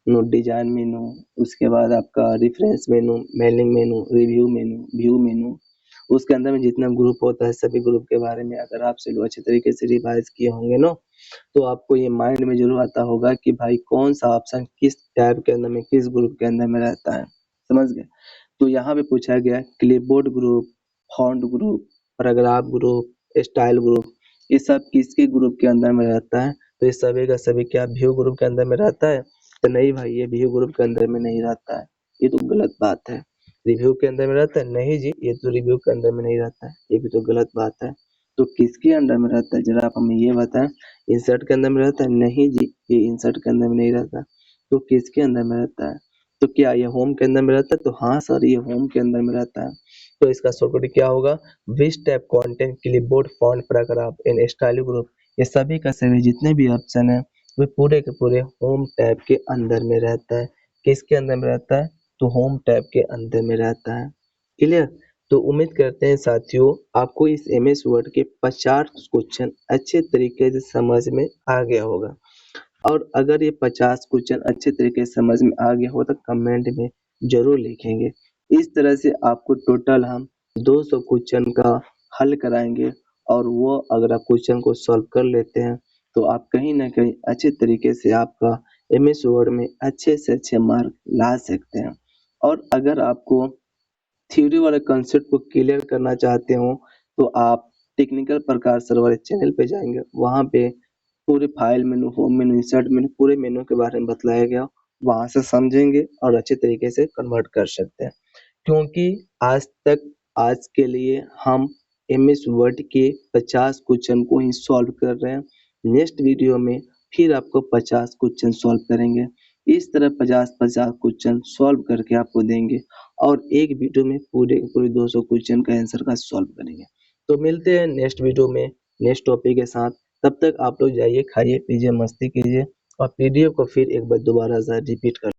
नोट डिजाइन मेनू, उसके बाद आपका रेफरेंस मेनू, मेलिंग मेनू, रिव्यू मेनू, व्यू मेनू, उसके अंदर में जितना ग्रुप होता है सभी ग्रुप के बारे में अगर आपसे लोग अच्छे तरीके से रिवाइज किए होंगे ना, तो आपको ये माइंड में जरूर आता होगा कि भाई कौन सा ऑप्शन किस टैब के अंदर में, किस ग्रुप के अंदर में रहता है, समझ गए। तो यहाँ पे पूछा गया clipboard group, font group, paragraph group, style group, ये सब किसके ग्रुप के अंदर में रहता है, तो ये सभी का सभी क्या व्यू ग्रुप के अंदर में रहता है, तो नहीं भाई ये व्यू ग्रुप के अंदर में नहीं रहता है, ये तो गलत बात है। रिव्यू के अंदर में रहता है, नहीं जी ये तो रिव्यू के अंदर में नहीं रहता है, ये भी तो गलत बात है। तो किसके अंडर में रहता है जरा आप हमें ये बताएं, इंसर्ट के अंदर में रहता है, नहीं जी ये इंसर्ट के अंदर में नहीं रहता, तो किसके अंदर में रहता है, तो क्या ये होम के अंदर में रहता है, तो हाँ सर ये होम के अंदर में रहता है। तो इसका शॉर्टकट क्या होगा, which type content clipboard font paragraph and style group, ये सभी का सभी जितने भी ऑप्शन है वो पूरे के पूरे होम टैब के अंदर में रहता है, किसके अंदर में रहता है, तो होम टैब के अंदर में रहता है, क्लियर। तो उम्मीद करते हैं साथियों आपको इस एमएस वर्ड के 50 क्वेश्चन अच्छे तरीके से समझ में आ गया होगा। और अगर ये 50 क्वेश्चन अच्छे तरीके से समझ में आ गया हो तो कमेंट में जरूर लिखेंगे। इस तरह से आपको टोटल हम 200 क्वेश्चन का हल कराएंगे और वो अगर आप क्वेश्चन को सॉल्व कर लेते हैं तो आप कहीं ना कहीं अच्छे तरीके से आपका एमएस वर्ड में अच्छे से अच्छे मार्क ला सकते हैं। और अगर आपको थ्योरी वाले कंसेप्ट को क्लियर करना चाहते हो तो आप टेक्निकल प्रकार सर वाले चैनल पे जाएंगे, वहाँ पे पूरे फाइल मेनू, होम मेनू, इंसर्ट मेनू, पूरे मेनू के बारे में बतलाया गया, वहाँ से समझेंगे और अच्छे तरीके से कन्वर्ट कर सकते हैं। क्योंकि आज तक आज के लिए हम एमएस वर्ड के 50 क्वेश्चन को ही सॉल्व कर रहे हैं। नेक्स्ट वीडियो में फिर आपको 50 क्वेश्चन सॉल्व करेंगे। इस तरह 50-50 क्वेश्चन सॉल्व करके आपको देंगे और एक वीडियो में पूरे पूरे 200 क्वेश्चन का आंसर का सॉल्व करेंगे। तो मिलते हैं नेक्स्ट वीडियो में नेक्स्ट टॉपिक के साथ। तब तक आप लोग जाइए, खाइए, पीजिए, मस्ती कीजिए और पीडीएफ को फिर एक बार दोबारा से रिपीट कर